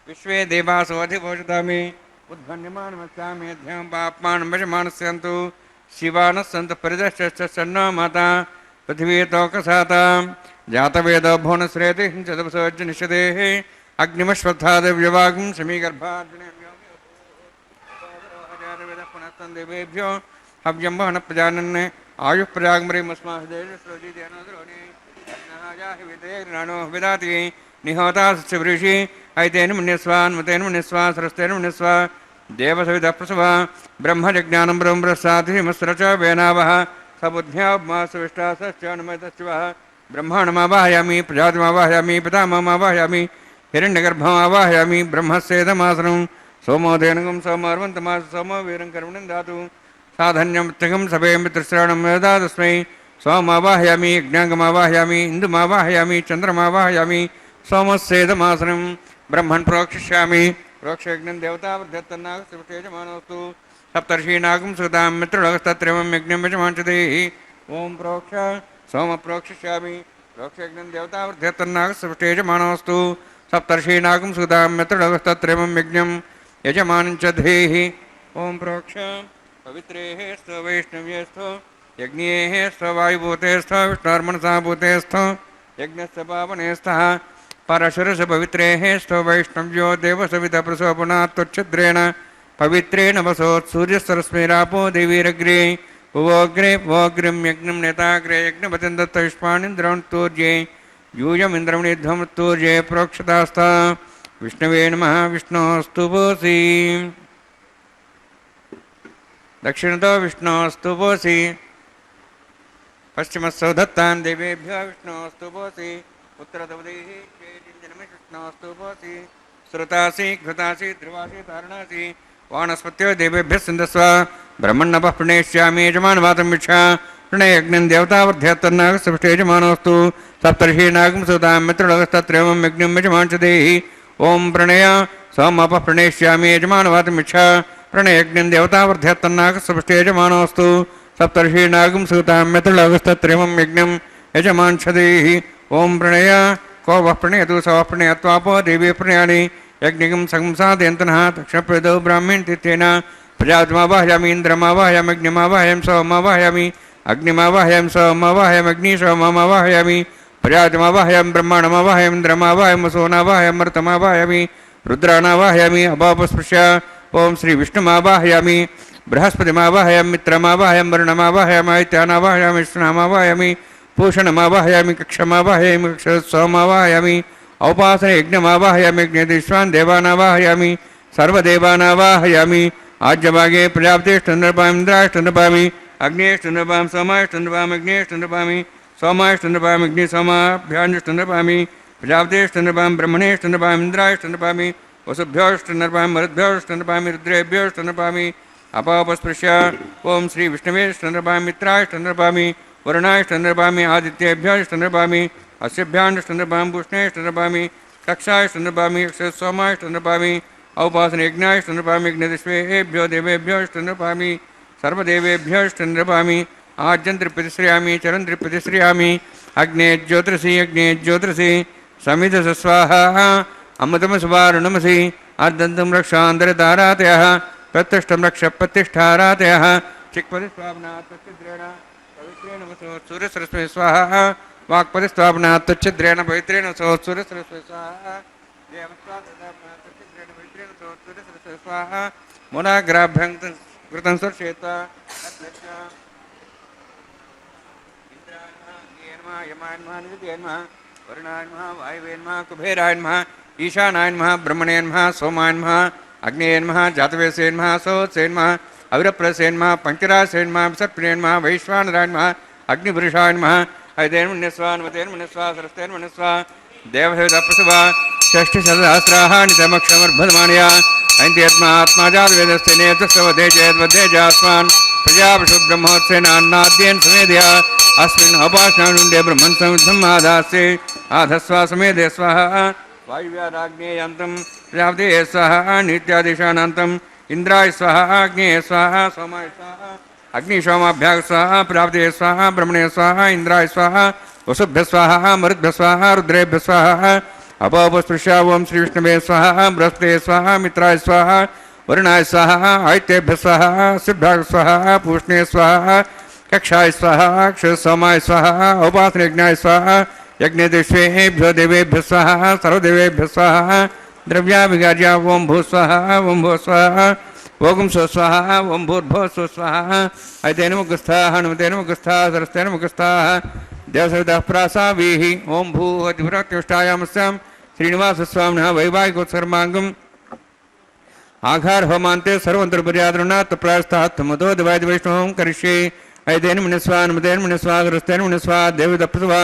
విశ్వే దేవాసోధిభోషితామి ఉద్భన్యమానమస్యామేధ్యం పాప్మానం వశమానస్యంతు శివానస్సంత పరిదశ్చ సన్నో మాత పృథివీతోకసాత జాతవేదో భువనశ్రేతి చతుర్సోజ్య నిషదే అగ్నిమశ్వత్థాదివ్యవాగం సమీగర్భాగ్నేభ్యో హవ్యం వహన ప్రజానన్ ఆయు ప్రజాగ్మరీమస్మాహృదేశ్రోణో విదాతి నిహోతాశ్చ వృషి ఐతేన మునిస్వాన్మతేన మునిస్వా సరస్తేన మునిస్వా దేవసవిత ప్రసవ బ్రహ్మజ్ఞానం బ్రహ్మసాధిమస్రచ వేనావహ सबुद्ध्यामासविष्टा सश्चानमयतश्चवः ब्रह्माणमावाहयामि प्रजातिमावाहयामि पितामहमावाहयामि हिरण्यगर्भमावाहयामि ब्रह्मस्येदमासनं सोमोदेनुगं सोमार्वन्तमास सोमो वीरं कर्मणं दातु साधन्यं त्रिगं सभे मित्रश्रवणं यदा तस्मै सोमावाहयामि यज्ञाङ्गमावाहयामि इन्दुमावाहयामि चन्द्रमावाहयामि सोमस्येदमासनं ब्रह्मन् प्रोक्षिष्यामि प्रोक्षयज्ञं देवतावृद्धत्तन्नागस्तेजमानोऽस्तु सप्तर्षीनागं सुतां मित्रलोकस्तत्रेवं यज्ञं यजमांसते ओं प्रोक्ष सोम प्रोक्षिष्यामि प्रोक्षयज्ञं देवतावृद्धत्तन्नागस्तेजमानोऽस्तु सप्तर्षीनागं सुतां मित्रलोकस्तत्रेवं यज्ञं यजमानं च धेहि ओं प्रोक्ष पवित्रेः स्थ वैष्णव्ये स्थ यज्ञेः स्थ वायुभूते स्थ विष्णुर्मनसा भूते स्थ यज्ञस्य पावने स्तः परशुरस पवित्रेः स्थ वैष्णव्यो देवसविता प्रसोपनात्तच्छिद्रेण पवित्रेण वसोत्सूर्यस्तरस्मैरापो देवीरग्रे भुवोग्रे भोग्रिं यज्ञं नेताग्रे यज्ञपतिं दत्तविष्मानिन्द्रवन्तूर्ये यूयमिन्द्रवणिध्वमृत्तूर्ये प्रोक्षतास्ता विष्णवे नमः विष्णोस्तु भोसि दक्षिणतो विष्णोस्तु भोसि पश्चिमस्सौ दत्तान् देवेभ्यो विष्णोस्तु भोसि उत्तरदवदेः विष्णोस्तु भोसि श्रुतासि घृतासि ध्रुवासि तारणासि वानस्पत्यो देवेभ्यः सिन्धस्व ब्रह्मण्णपः प्रणेष्यामि यजमानवातं वीक्षा प्रणयज्ञं देवतावृद्ध्यत्तन्नागस्पष्टेजमानोऽस्तु सप्तर्षीनागं सुतां मित्रलोकस्तत्रेवं यज्ञं यजमांसदेहि ओं प्रणय सोमपः प्रणेष्यामि यजमानवातं वीक्षा प्रणयज्ञं देवतावृद्ध्यत्तन्नागस्पष्टेजमानोऽस्तु सप्तर्षीनागं सुतां मित्रलोकस्तत्रेवं यज्ञं यजमांसदेहि ओं प्रणय को वः प्रणयतु स वः प्रणयत्वापो देवी प्रणयानि यज्ञिकं संसादयन्तनः तक्षप्रदौ ब्राह्मीण तीर्थेन प्रजातिमावाहयामि इन्द्रमावाहयामि अग्निमावाहयामि सोममावाहयामि अग्निमावाहयामि सोममावाहयामि अग्निशोममावाहयामि प्रजातिमावाहयामि ब्रह्माणमावाहयामि इन्द्रमावाहयामि वसोनावाहयामि मरुतमावाहयामि रुद्राणावाहयामि अभावस्पृश्य ओं श्री विष्णुमावाहयामि बृहस्पतिमावाहयामि मित्रमावाहयामि वरुणमावाहयामि आदित्यानावाहयामि विष्णुनामावाहयामि पूषणमावाहयामि कक्षमावाहयामि कक्षसोमावाहयामि औपासने यज्ञमावाहयामि यज्ञेश्वान् देवानावाहयामि सर्वदेवानावाहयामि आज्यभागे प्रजापतिष्ठन्नृपामि इन्द्राष्टन्नृपामि अग्नेष्टन्नृपामि सोमाष्टन्नृपामि अग्नेष्टन्नृपामि सोमाष्टन्नृपामि अग्निसोमाभ्यान्ष्टन्नृपामि प्रजापतिष्ठन्नृपामि ब्रह्मणेष्टन्नृपामि इन्द्राष्टन्नृपामि वसुभ्योष्टन्नृपामि मरुद्भ्योष्टन्नृपामि रुद्रेभ्योष्टन्नृपामि अपापस्पृश्य ओं श्री विष्णवेष्टन्नृपामि मित्राष्टन्नृपामि वरुणाष्टन्नृपामि आदित्येभ्योष्टन्नृपामि अस्यभ्याण्डष्टन्नृपामि भूष्णेष्टन्नृपामि कक्षाष्टन्नृपामि सोमाष्टन्नृपामि औपासने यज्ञाष्टन्नृपामि यज्ञदिष्वेभ्यो देवेभ्योष्टन्नृपामि सर्वदेवेभ्योष्टन्नृपामि आज्यं त्रिप्रतिश्रयामि चरं त्रिप्रतिश्रयामि अग्ने ज्योतिषि समिधस्वाहा अमृतमसुवारुणमसि अर्धन्तं रक्षान्तरतारातयः प्रतिष्ठं रक्ष प्रतिष्ठारातयः चिक्पतिस्वापनात्तच्छिद्रेण पवित्रेण वसो सूर्यसरस्वती स्वाहा वाक्पतिस्वापनात्तच्छिद्रेण पवित्रेण वसो सूर्यसरस्वती स्वाहा देवस्वापनात्तच्छिद्रेण पवित्रेण वसो सूर्यसरस्वती स्वाहा मूलाग्राभ्यं कृतं स्वर्शेत्वा यमाय नमः नित्याय नमः वरुणाय नमः वायवे नमः कुबेराय नमः ईशानाय नमः ब्रह्मणे नमः सोमाय नमः अग्नेय नमः जातवेसे नमः सोत्से नमः अविरप्रसे नमः पंचरासे नमः विसर्पिणे नमः वैश्वानराय नमः अग्निपुरुषाय नमः ऐतेन्मन्यस्वा नमतेन्मन्यस्वा सरस्तेन्मन्यस्वा देवसेविता प्रसवा षष्ठिसहस्राः नितमक्षमर्भदमानया ऐन्त्यत्मात्मा जातवेदस्ते नेतस्वधे जयद्वधे जास्मान् प्रजापशु ब्रह्मोत्सेनान्नाद्येन समेधया अस्मिन् अपाषाणुण्डे ब्रह्मन् समुद्धम् आदास्ये आधस्वा समेधे स्वाहा वायुव्यादाग्नेयान्तं प्रजापते स्वाहा नित्यादिशानान्तम् इंद्राय स्वाहा अग्नेय स्वाहा सोमाय स्वाहा अग्निशोमाभ्याग स्वाहा प्रजापते स्वाहा ब्रह्मणे स्वाहा इंद्राय स्वाहा वसुभ्य स्वाहा मरुद्भ्य स्वाहा रुद्रेभ्य स्वाहा अपोपस्पृश्य ओं श्री विष्णवे स्वाहा बृहस्पते स्वाहा मित्राय स्वाहा वरुणाय स्वाहा आदित्येभ्य स्वाहा सिद्धाय स्वाहा पूष्णे स्वाहा कक्षाय स्वाहा क्षसोमाय स्वाहा उपासने यज्ञाय स्वाहा यज्ञदेश्वेभ्यो देवेभ्य स्वाहा सर्वदेवेभ्य स्वाहा द्रव्याभिगार्या ओं भू स्वाहा ओं भू स्वाहा ओं स्व स्वाहा ओं भूर्भुव स्व स्वाहा ऐतेन मुखस्थाः हनुमतेन मुखस्थाः सरस्तेन मुखस्थाः देवसवितः प्रासावीः ओं भूः अधिपुरात्युष्टायामस्यां श्रीनिवासस्वामिनः वैवाहिकोत्सर्माङ्गम् आघार होमान्ते सर्वन्तर्पर्यादृणात् प्रायस्तात् मतो दिवादिवैष्णवं करिष्ये ऐतेन मुनिस्वा अनुमतेन मुनिस्वा गृहस्थेन मुनिस्वा देवदप्रसवा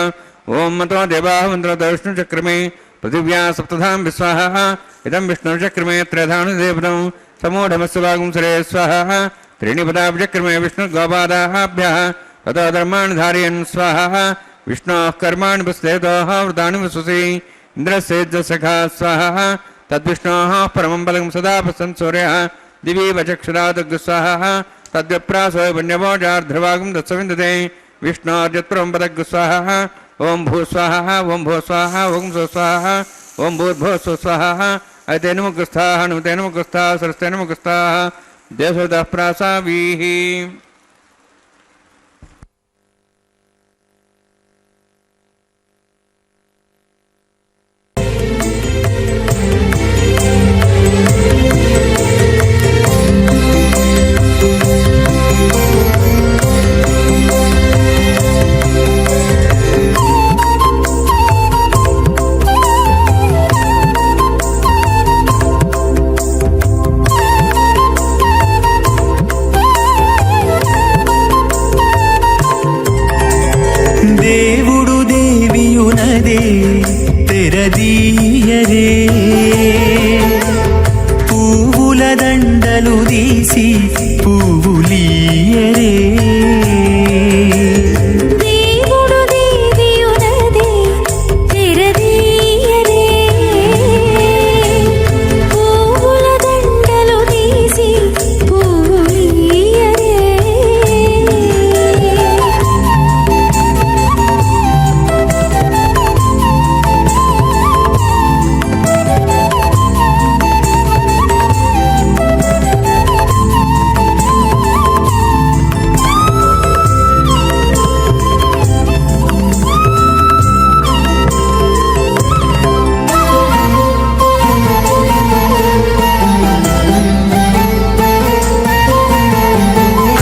ओम मतो देवाः मन्त्रतो विष्णुचक्रमे पृथिव्या सप्तधाम विस्वाहा इदं विष्णुचक्रमे त्रयधानुदेवतं समूढमस्य वागुंसरे स्वाहा त्रीणि पदाब्जक्रमे विष्णुगोपादाभ्यः ततो धर्माणि धारयन् स्वाहा विष्णोः कर्माणि पुस्तेतोः वृतानि वसुसि इन्द्रस्येजसखा स्वाहा तद्विष्णोः परमं बलं सदा पश्यन् सूर्यः दिवि वचक्षुरादग् स्वाहा तद्विप्रासो वन्यवोजार्ध्रवागं दत्सविन्दते विष्णोर्यत्परं पदग् स्वाहा ओम भू स्वाहा ओम भू स्वाहा ओम सो स्वाहा ओम भूर्भो सो स्वाहा ऐतेन मुखस्थाः नुतेन मुखस्थाः सरस्तेन मुखस्थाः देशोदः प्रासावीः। దేవుడు దేవియునదే తెరదీయరే పువ్వుల దండలు తీసి పువ్వులీయరే దేవుడు దేవియునదే తెరదీయరే పువ్వుల దండలు తీసి పువ్వులీయరే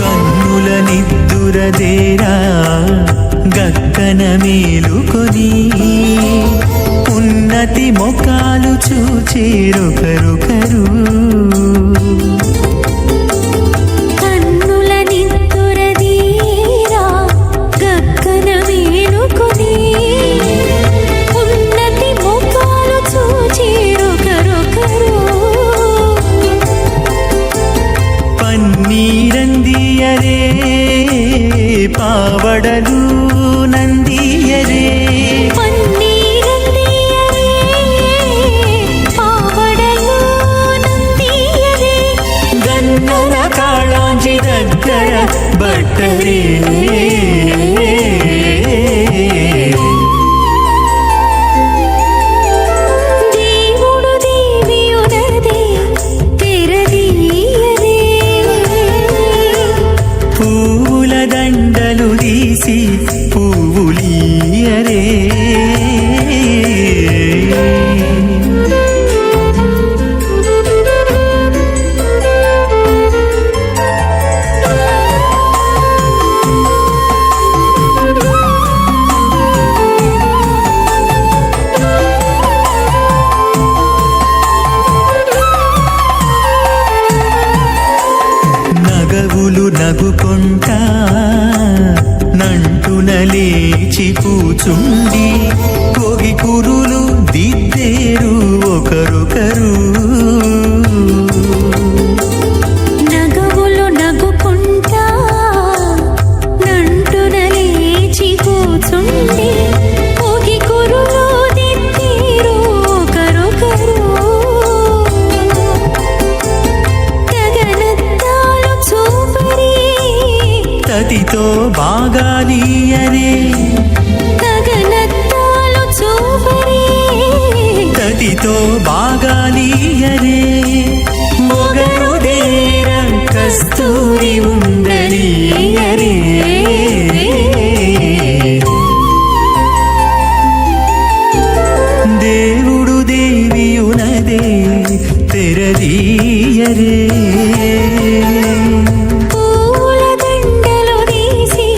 కన్నుల నిద్దురదేరా గక్కన మేలుకొని ఉన్నతి మొకాలు చూచేరొకరొకరు కన్నుల నిద్దురదీరా గగ్గన మేలుకొని ఉన్నతి ముఖాలు చూచేరొకరొకరు పన్నీరందియరే పావడలు నందియరే పన్నీరందియరే పావడలు నందియరే గన్నర కాళాంజి దగ్గర బట్టరే దేవుడు దేవియునదే తెరదీయరే పువ్వుల దండలు తీసి పువ్వులీయరే నగవులు నగుకొంటా నంటున లేచి కూచుండి పొగి కురులు దిద్దేరు ఒకరొకరు నగవులు నగుకుంటా నంటున లేచి కూచుండి పొగి కురులు దిద్దేరు ఒకరొకరు గగనత్తాలు చూపరి తతితో బాగాలీయరే గగనత్తాలు చూపరి తతితో బాగాలీయరే మొగరుదేర కస్తూరి ఉండలీయరే దేవుడు దేవియునదే తెరదీయరే పూల దండలు తీసి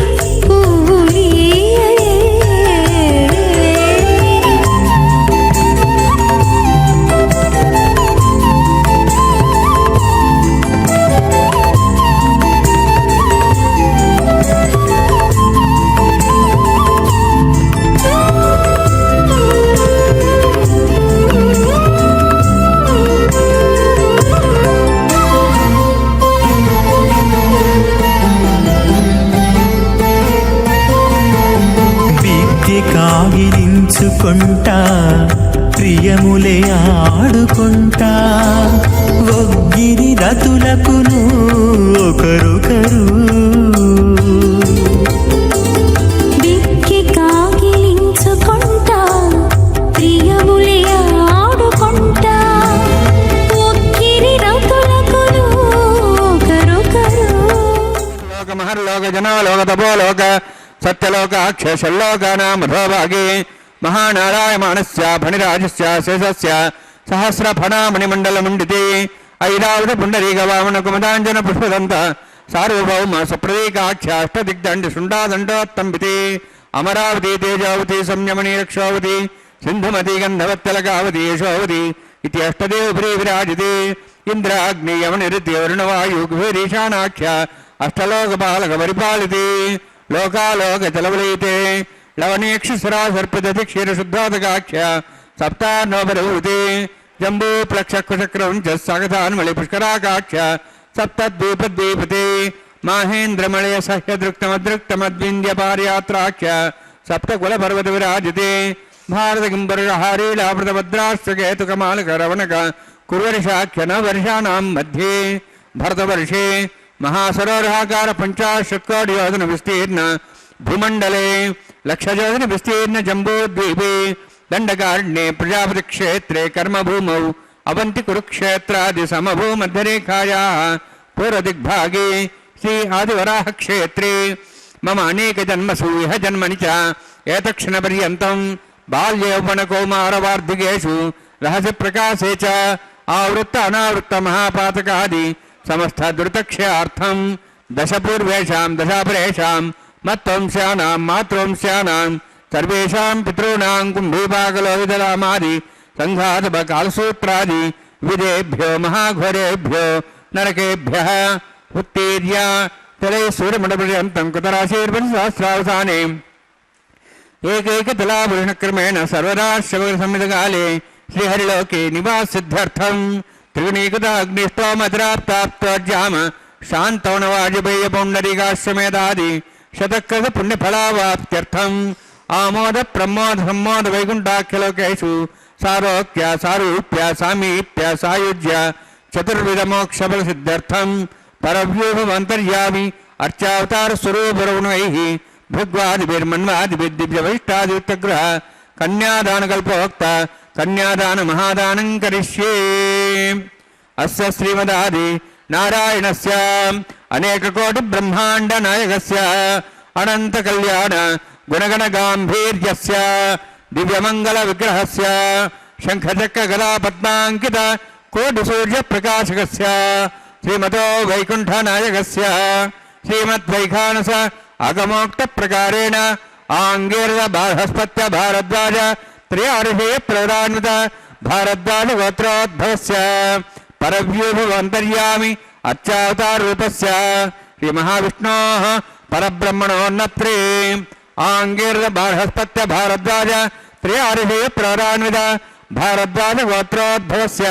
పువ్వులీయరే తీసుకుంటా ప్రియములే ఆడుకుంటా ఒగ్గిరి రతులకును ఒకరొకరు దిక్కి కాగిలించుకుంటా ప్రియములే ఆడుకుంటా ఒక్కిరి రతులకును ఒకరొకరు లోక మహర్లోక జనో లోక తపో లోక సత్యలోక అక్షేషల్లోకానాం మధోభాగే మహానారాయమాణస్య ఫణిరాజస్య శేషస్య సహస్రఫణామణిమండలమండితే ఐరావత పుండరీక వామన కుమదాంజన పుష్పదంత సార్వభౌమ సుప్రదీకాఖ్య అష్టదిగ్దండి శుండాదండోత్తంబితే అమరావతి తేజావతి సంయమని రక్షావతి సింధుమతి గంధవత్తలకావతి యశోవతి ఇది అష్టదేవపురీ విరాజితే ఇంద్రాగ్ని యమనిరుతి వరుణవాయుగుభీరీశానాఖ్య అష్టలోకపాలక పరిపాలితే లోకాలోక జలవలయితే లవణీక్షుసరా సర్పదతి క్షీరశుద్ధోదకాఖ్య సప్తాన్నోపరభూతే జంబూ ప్లక్షకుచక్రం చ సగతాన్మళి పుష్కరాకాఖ్య సప్తద్వీపద్వీపతే మాహేంద్రమళయ సహ్యదృక్తమదృక్తమద్వింద్యపార్యాత్రాఖ్య సప్తకులపర్వత విరాజితే భారతకింబర్హారీళావృతభద్రాశ్రకేతుకమాలక రవణక కుర్వర్షాఖ్య నవర్షాణం మధ్యే భరతవర్షే మహాసరోరహాకార పంచాశత్కోటియోజన విస్తీర్ణ భూమండలే లక్షయోజన విస్తీర్ణ జంబూద్వీపే దండకారణ్యే ప్రజాపతి క్షేత్రే కర్మభూమౌ అవంతి కురుక్షేత్రాది సమభూమధ్యరేఖాయాः పూర్వదిగ్భాగే శ్రీ ఆదివరాహ క్షేత్రే మమ అనేక జన్మసు ఇహ జన్మని చ ఏతక్షణపర్యంతం బాల్యౌపనకౌమారవార్ధికేషు రహస్య ప్రకాశే చ ఆవృత్త అనావృత్త మహాపాతకాది సమస్త దురితక్షయార్థం దశపూర్వేషాం దశాపరేషాం మత్వంశానాం మాతృవంశానాం సర్వేషాం పితॄణాం కుంభీపాకలోవిదలామాది సంఘాతప కాలసూత్రాది విదేభ్యో మహాఘోరేభ్యో నరకేభ్యః ఉత్తీర్య తలై సూర్యమండపర్యంతం కృతరాశీర్వసహస్రావసానే ఏకైకతలాభూషణక్రమేణ సర్వదా శివసంహితకాలే శ్రీహరిలోకే నివాసిద్ధ్యర్థం త్రిగుణీకృత అగ్నిష్టోమతిరాప్తాప్తోజ్యామ శాంతవనవాజపేయ పౌండరీకాశ్వమేధాది శతకృత పుణ్యఫలావాప్త్యర్థం ఆమోద ప్రమోద సమ్మోద వైకుంఠాఖ్యలోకేషు సారోక్య సారూప్య సామీప్య సాయుజ్య చతుర్విధ మోక్షఫల సిద్ధ్యర్థం పరవ్యూహమంతర్యామి అర్చావతార స్వరూపరవుణైః భృగ్వాదిభిర్మన్వాదిభిర్దివ్యవైష్టాదిత్యగ్రహ కన్యాదానకల్పోక్త కన్యాదాన మహాదానం కరిష్యే అస్య శ్రీమదాది నారాయణస్య అనేక కోటి బ్రహ్మాండ నాయకస్య అనంత కళ్యాణ గుణగణ గాంభీర్యస్య దివ్యమంగళ విగ్రహస్య శంఖచక్ర గదా పద్మాంకిత కోటి సూర్య ప్రకాశకస్య శ్రీమతో వైకుంఠ నాయకస్య శ్రీమద్వైఖానస అగమోక్త ప్రకారేణ ఆంగీరద బాహస్పత్య భారద్వాజ త్రయార్హే ప్రధాన్విత భారద్వాజ గోత్రోద్భవస్య పరవ్యూహమంతర్యామి అర్చావతారూపస్య శ్రీ మహావిష్ణోః పరబ్రహ్మణోన్నత్రే ఆంగీరద బాహస్పత్య భారద్వాజ త్రయార్హే ప్రధాన్విత భారద్వాజ గోత్రోద్భవస్య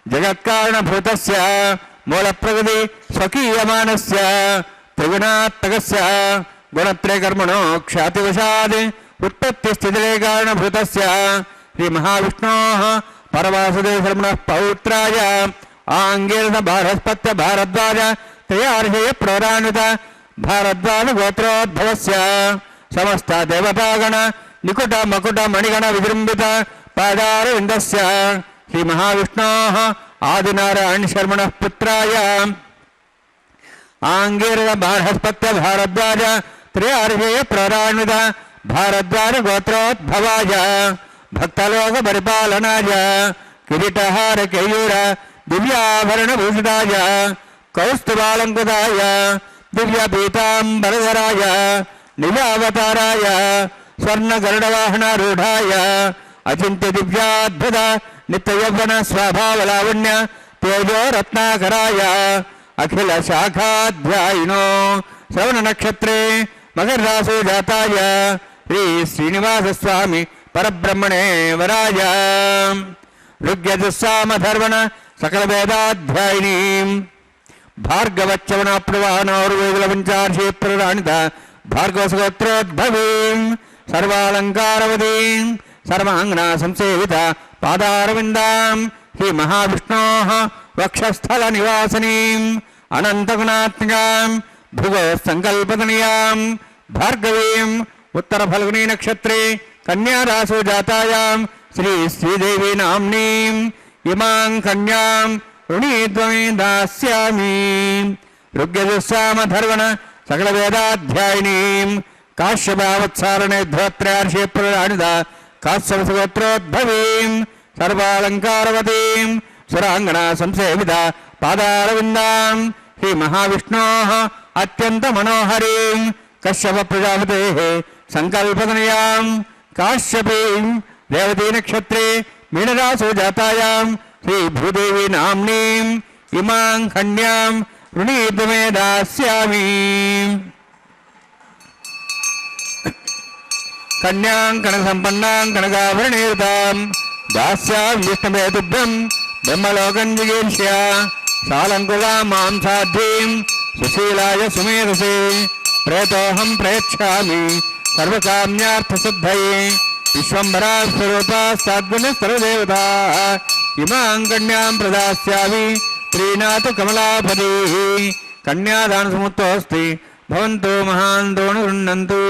జగత్కారణభూతస్య మూలప్రకృతి స్వకీయమానస్య త్రిగుణాత్మకస్య గుణత్రయకర్మణో క్షాతివశాద్ ఉత్పత్తిస్థితిలే కారణభూతస్య శ్రీ మహావిష్ణోః పరవాసుదేవశర్మణః పౌత్రాయ ఆంగీరద బాహస్పత్య భారద్వాజ త్రయార్హే ప్రధాన్విత భారద్వాజ గోత్రోద్భవస్య సమస్త దేవతాగణ నికుట మకుట మణిగణ విజృంభిత పాదారవిందస్య శ్రీ మహావిష్ణోః ఆదినారాయణ శర్మణః పుత్రాయ ఆంగీరద బాహస్పత్య భారద్వాజ త్రయార్హే ప్రధాన్విత భారద్వాజ గోత్రోద్భవాయ భక్తలోక పరిపాలనాయ కిరీటహార కేయూర దివ్యాభరణ భూషితాయ కౌస్తుభాలంకృతాయ దివ్య పీతాంబరధరాయ నిజావతారాయ స్వర్ణ గరుడవాహనారూఢాయ అచింత్య దివ్యాద్భుత నిత్య యవ్వన స్వభావలావణ్య తేజో రత్నాకరాయ అఖిల శాఖాధ్యాయినో శ్రవణ నక్షత్రే మకర రాశో జాతాయ శ్రీ శ్రీనివాస స్వామి పరబ్రహ్మణే వరాయ ఋగ్యజుస్సామధర్వణ సకల వేదాధ్యాయిని భార్గవచ్చవన ప్రవాహనౌర్వేదుల పంచార్షి ప్రరాణిత భార్గవసగోత్రోద్భవీం సర్వాలంకారవతీం సర్వాంగనా సంసేవిత పాదారవిందాం హి మహావిష్ణోః వక్షస్థల నివాసినీం అనంతగుణాత్మికాం భృగో సంకల్పతనీయాం భార్గవీం ఉత్తర ఫల్గుని నక్షత్రే కన్యారాశో జాతాయాం శ్రీ శ్రీదేవి నామ్నీం ఇమాం కన్యాం రుణీద్వమే దాస్యామి ఋగ్యజుస్సామధర్వణ సకల వేదాధ్యాయినీం కాశ్యపావత్సారణే ధోత్రయార్షే పురాణిద కాశ్యపగోత్రోద్భవీం సర్వాలంకారవతీం సురాంగనా సంసేవిత పాదారవిందాం హి మహావిష్ణోః అత్యంత మనోహరీం కశ్యప ప్రజాపతేః సంకల్పతనయాం కాశ్యపీం రేవతీ నక్షత్రే మీనరాశో జాతాయాం శ్రీ భూదేవి నామ్నీం ఇమాం కన్యాం రుణీద్వమే దాస్యామి కన్యాం కనకసంపన్నాం కనకాభరణీయుతాం దాస్యామి విష్ణుమేతుభ్యం బ్రహ్మలోకం జిగీర్ష్య సాలంకులా మాం సాధ్వీం సుశీలాయ సుమేధసే ప్రేతోహం ప్రయచ్ఛామి సర్వకామ్యార్థసిద్ధయే విశ్వంభరా స్వరూపా సాద్గుణ సర్వదేవతా ఇమాం కన్యాం ప్రదాస్యామి ప్రీణాతు కమలాపతి కన్యాదాన సముత్తోస్తి భవంతో మహాంతో గృహ్ణంతు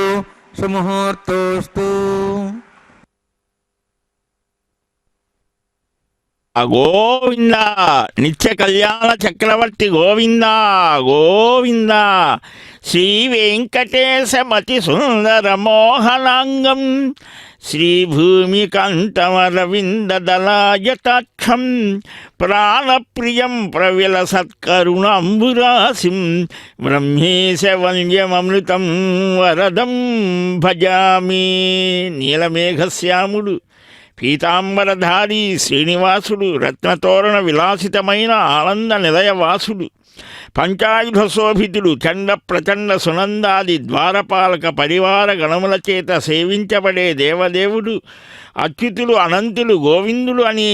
సుముహూర్తోస్తు. గోవింద నిత్య కళ్యాణ చక్రవర్తి గోవింద గోవింద శ్రీ వెంకటేశమతి సుందర మోహనాంగం శ్రీభూమికంఠమరవిందదలాయతాక్షం ప్రాణప్రియం ప్రవిలసత్కరుణాంబురాశిం బ్రహ్మేశ వంద్యమమృతం వరదం భజామి. నీలమేఘశ్యాముడు పీతాంబరధారి శ్రీనివాసుడు రత్నతోరణ విలాసితమైన ఆనంద నిలయవాసుడు పంచాయుధ శోభితుడు చండ ప్రచండ సునందాది ద్వారపాలక పరివార గణముల చేత సేవించబడే దేవదేవుడు అచ్యుతులు అనంతులు గోవిందులు అని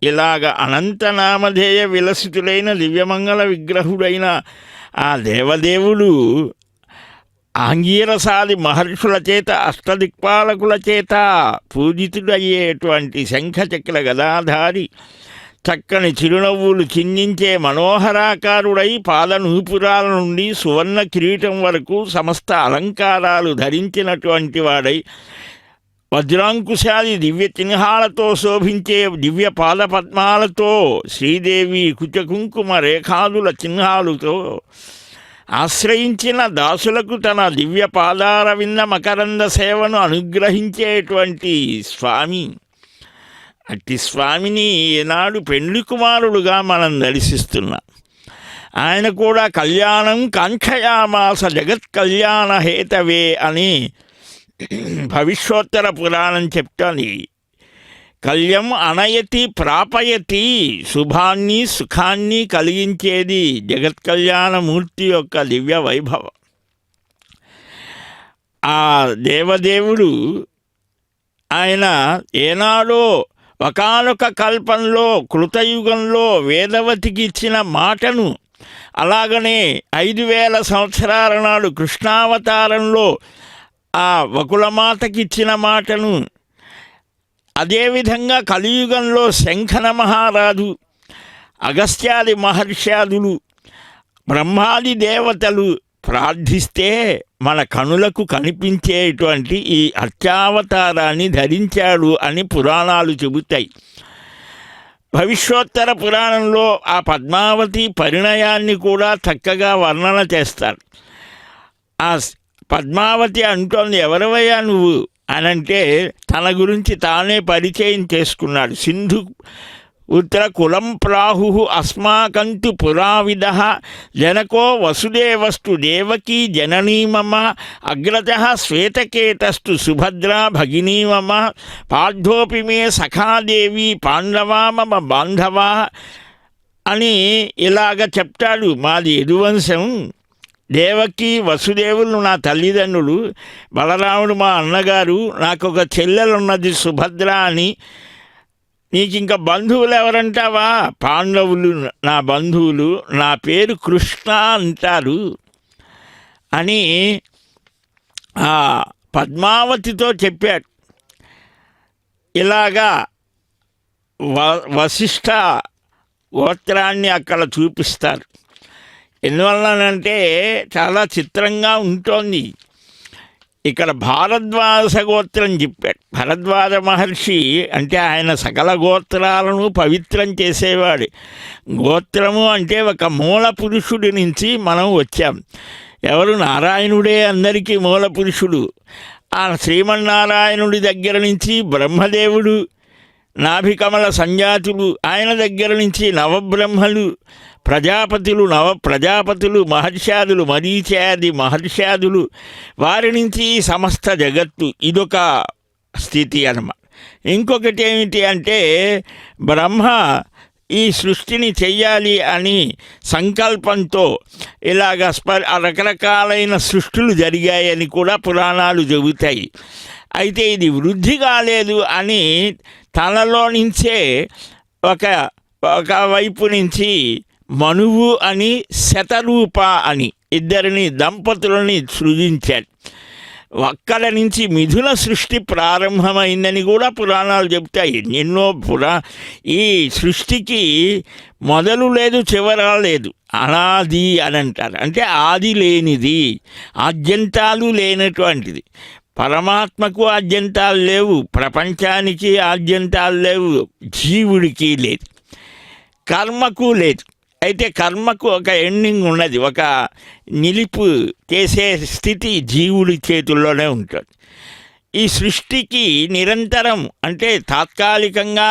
ఇలాగ అనంతనామధేయ విలసితులైన దివ్యమంగళ విగ్రహుడైన ఆ దేవదేవుడు ఆంగీరసాది మహర్షుల చేత అష్టదిక్పాలకుల చేత పూజితుడయ్యేటువంటి శంఖచక్ర గదాధారి చక్కని చిరునవ్వులు చిందించే మనోహరాకారుడై పాదనూపురాల నుండి సువర్ణ కిరీటం వరకు సమస్త అలంకారాలు ధరించినటువంటి వాడై వజ్రాంకుశాది దివ్య చిహ్నాలతో శోభించే దివ్య పాదపద్మాలతో శ్రీదేవి కుచకుంకుమ రేఖాదుల చిహ్నాలతో ఆశ్రయించిన దాసులకు తన దివ్య పాదారవింద మకరంద సేవను అనుగ్రహించేటువంటి స్వామి. అట్టి స్వామిని ఈనాడు పెండ్లి కుమారుడుగా మనం దర్శిస్తున్నాం. ఆయన కూడా కళ్యాణం కాంక్షయామాస జగత్ కళ్యాణ హేతవే అని భవిష్యోత్తర పురాణం చెప్తుంది. కళ్యం అనయతి ప్రాపయతి, శుభాన్ని సుఖాన్ని కలిగించేది జగత్ కళ్యాణమూర్తి యొక్క దివ్య వైభవం. ఆ దేవదేవుడు ఆయన ఏనాడో ఒకానొక కల్పంలో కృతయుగంలో వేదవతికి ఇచ్చిన మాటను, అలాగనే 5000 సంవత్సరాల నాడు కృష్ణావతారంలో ఆ వకులమాతకిచ్చిన మాటను, అదేవిధంగా కలియుగంలో శంఖన మహారాజు, అగస్త్యాది మహర్షాదులు, బ్రహ్మాది దేవతలు ప్రార్థిస్తే మన కనులకు కనిపించేటువంటి ఈ అర్చావతారాన్ని ధరించాడు అని పురాణాలు చెబుతాయి. భవిష్యోత్తర పురాణంలో ఆ పద్మావతి పరిణయాన్ని కూడా చక్కగా వర్ణన చేస్తారు. ఆ పద్మావతి అంటోంది, ఎవరివయ్యా నువ్వు అనంటే తన గురించి తానే పరిచయం చేసుకున్నాడు. సింధు ఉత్తర కులం ప్రాహు అస్మాకంతు పురావిద జనకో వసుదేవస్తు దేవకీ జననీ మమ అగ్రజ శ్వేతకేతస్తు సుభద్రా భగినీ మమ పార్థోపి మే సఖాదేవి పాండవా మమ బాంధవా అని ఇలాగ చెప్తాడు. మాది యదువంశం, దేవకి వసుదేవులు నా తల్లిదండ్రులు, బలరాముడు మా అన్నగారు, నాకు ఒక చెల్లెలున్నది సుభద్ర అని. నీకు ఇంకా బంధువులు ఎవరంటావా? పాండవులు నా బంధువులు, నా పేరు కృష్ణ అంటారు అని ఆ పద్మావతితో చెప్పాడు. ఇలాగా వశిష్ఠ గోత్రాన్ని అక్కడ చూపిస్తారు. ఎందువలనంటే చాలా చిత్రంగా ఉంటుంది. ఇక్కడ భారద్వాజ గోత్రం చెప్పాడు. భరద్వాజ మహర్షి అంటే ఆయన సకల గోత్రాలను పవిత్రం చేసేవాడు. గోత్రము అంటే ఒక మూల పురుషుడి నుంచి మనం వచ్చాం. ఎవరు? నారాయణుడే అందరికీ మూల పురుషుడు. ఆ శ్రీమన్నారాయణుడి దగ్గర నుంచి బ్రహ్మదేవుడు, నాభికమల సంజాతులు, ఆయన దగ్గర నుంచి నవబ్రహ్మలు, ప్రజాపతులు, నవప్రజాపతులు, మహర్షాదులు, మరీచాది మహర్షాదులు, వారి నుంచి సమస్త జగత్తు. ఇదొక స్థితి అన్నమాట. ఇంకొకటి ఏమిటి అంటే బ్రహ్మ ఈ సృష్టిని చెయ్యాలి అని సంకల్పంతో ఇలాగ రకరకాలైన సృష్టులు జరిగాయని కూడా పురాణాలు చెబుతాయి. అయితే ఇది వృద్ధి కాలేదు అని తనలో నుంచే ఒక వైపు నుంచి మనువు అని శతరూప అని ఇద్దరిని దంపతులని సృజించాడు. అక్కడ నుంచి మిథున సృష్టి ప్రారంభమైందని కూడా పురాణాలు చెప్తాయి. ఎన్నో ఈ సృష్టికి మొదలు లేదు, చివర లేదు, అనాది అని అంటారు. అంటే ఆది లేనిది, ఆద్యంతాలు లేనటువంటిది. పరమాత్మకు ఆద్యంతాలు లేవు, ప్రపంచానికి ఆద్యంతాలు లేవు, జీవుడికి లేదు, కర్మకు లేదు. అయితే కర్మకు ఒక ఎండింగ్ ఉన్నది, ఒక నిలుపు చేసే స్థితి జీవుడి చేతుల్లోనే ఉంటుంది. ఈ సృష్టికి నిరంతరం అంటే తాత్కాలికంగా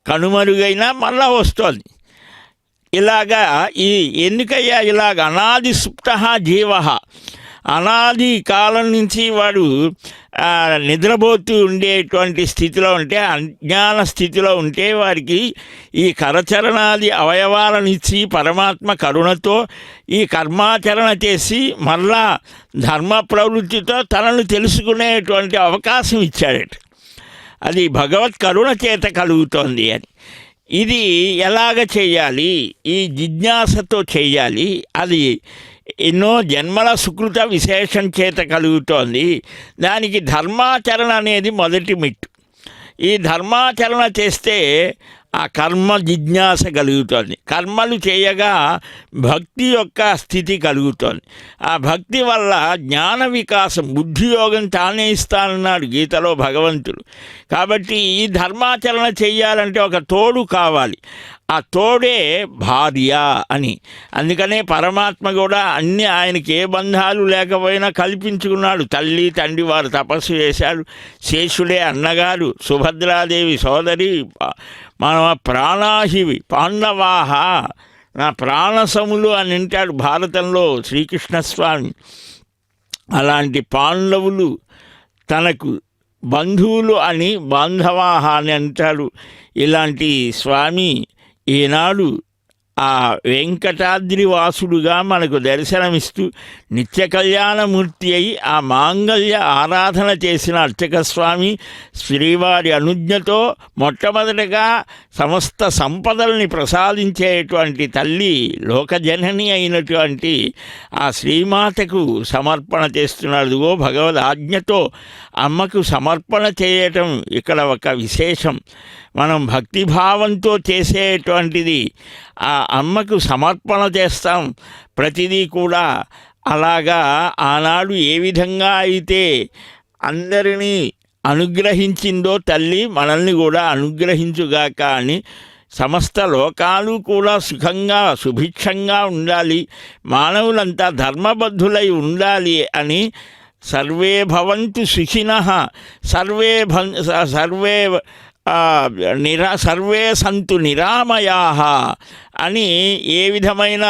కనుమరుగైనా మళ్ళా వస్తుంది. ఇలాగా ఎందుకయ్యా ఇలాగ అనాది సుప్త జీవ, అనాది కాలం నుంచి వాడు నిద్రపోతూ ఉండేటువంటి స్థితిలో ఉంటే, అజ్ఞాన స్థితిలో ఉంటే వారికి ఈ కరచరణాది అవయవాలనిచ్చి పరమాత్మ కరుణతో ఈ కర్మాచరణ చేసి మళ్ళా ధర్మ ప్రవృత్తితో తనను తెలుసుకునేటువంటి అవకాశం ఇచ్చాడట. అది భగవత్ కరుణ చేత కలుగుతోంది అని. ఇది ఎలాగ చేయాలి? ఈ జిజ్ఞాసతో చేయాలి. అది ఎన్నో జన్మల సుకృత విశేషం చేత కలుగుతోంది. దానికి ధర్మాచరణ అనేది మొదటి మెట్టు. ఈ ధర్మాచరణ చేస్తే ఆ కర్మ జిజ్ఞాస కలుగుతోంది. కర్మలు చేయగా భక్తి యొక్క స్థితి కలుగుతోంది. ఆ భక్తి వల్ల జ్ఞాన వికాసం, బుద్ధియోగం తానే ఇస్తానన్నాడు గీతలో భగవంతుడు. కాబట్టి ఈ ధర్మాచరణ చేయాలంటే ఒక తోడు కావాలి. ఆ తోడే భార్య అని. అందుకనే పరమాత్మ కూడా అన్ని ఆయనకి ఏ బంధాలు లేకపోయినా కల్పించుకున్నాడు. తల్లి తండ్రి వారు తపస్సు చేశాడు. శేషుడే అన్నగారు, సుభద్రాదేవి సోదరి, మన ప్రాణాహివి పాండవాహ, నా ప్రాణసములు అని అంటాడు భారతంలో శ్రీకృష్ణస్వామి. అలాంటి పాండవులు తనకు బంధువులు అని బాంధవాహ అని అంటాడు. ఇలాంటి స్వామి ఈనాడు ఆ వెంకటాద్రి వాసుడుగా మనకు దర్శనమిస్తూ నిత్య కళ్యాణమూర్తి అయి ఆ మాంగళ్య ఆరాధన చేసిన అర్చక స్వామి శ్రీవారి అనుజ్ఞతో మొట్టమొదటగా సమస్త సంపదల్ని ప్రసాదించేటువంటి తల్లి లోకజనని అయినటువంటి ఆ శ్రీమాతకు సమర్పణ చేస్తున్నాడు. భగవద్ ఆజ్ఞతో అమ్మకు సమర్పణ చేయటం ఇక్కడ ఒక విశేషం. మనం భక్తిభావంతో చేసేటువంటిది ఆ అమ్మకు సమర్పణ చేస్తాం ప్రతిదీ కూడా. అలాగా ఆనాడు ఏ విధంగా అయితే అందరినీ అనుగ్రహించిందో తల్లి మనల్ని కూడా అనుగ్రహించుగాక అని, సమస్త లోకాలు కూడా సుఖంగా సుభిక్షంగా ఉండాలి, మానవులంతా ధర్మబద్ధులై ఉండాలి అని సర్వే భవంతు సుఖినః సర్వే సంతు నిరామయాః అని ఏ విధమైన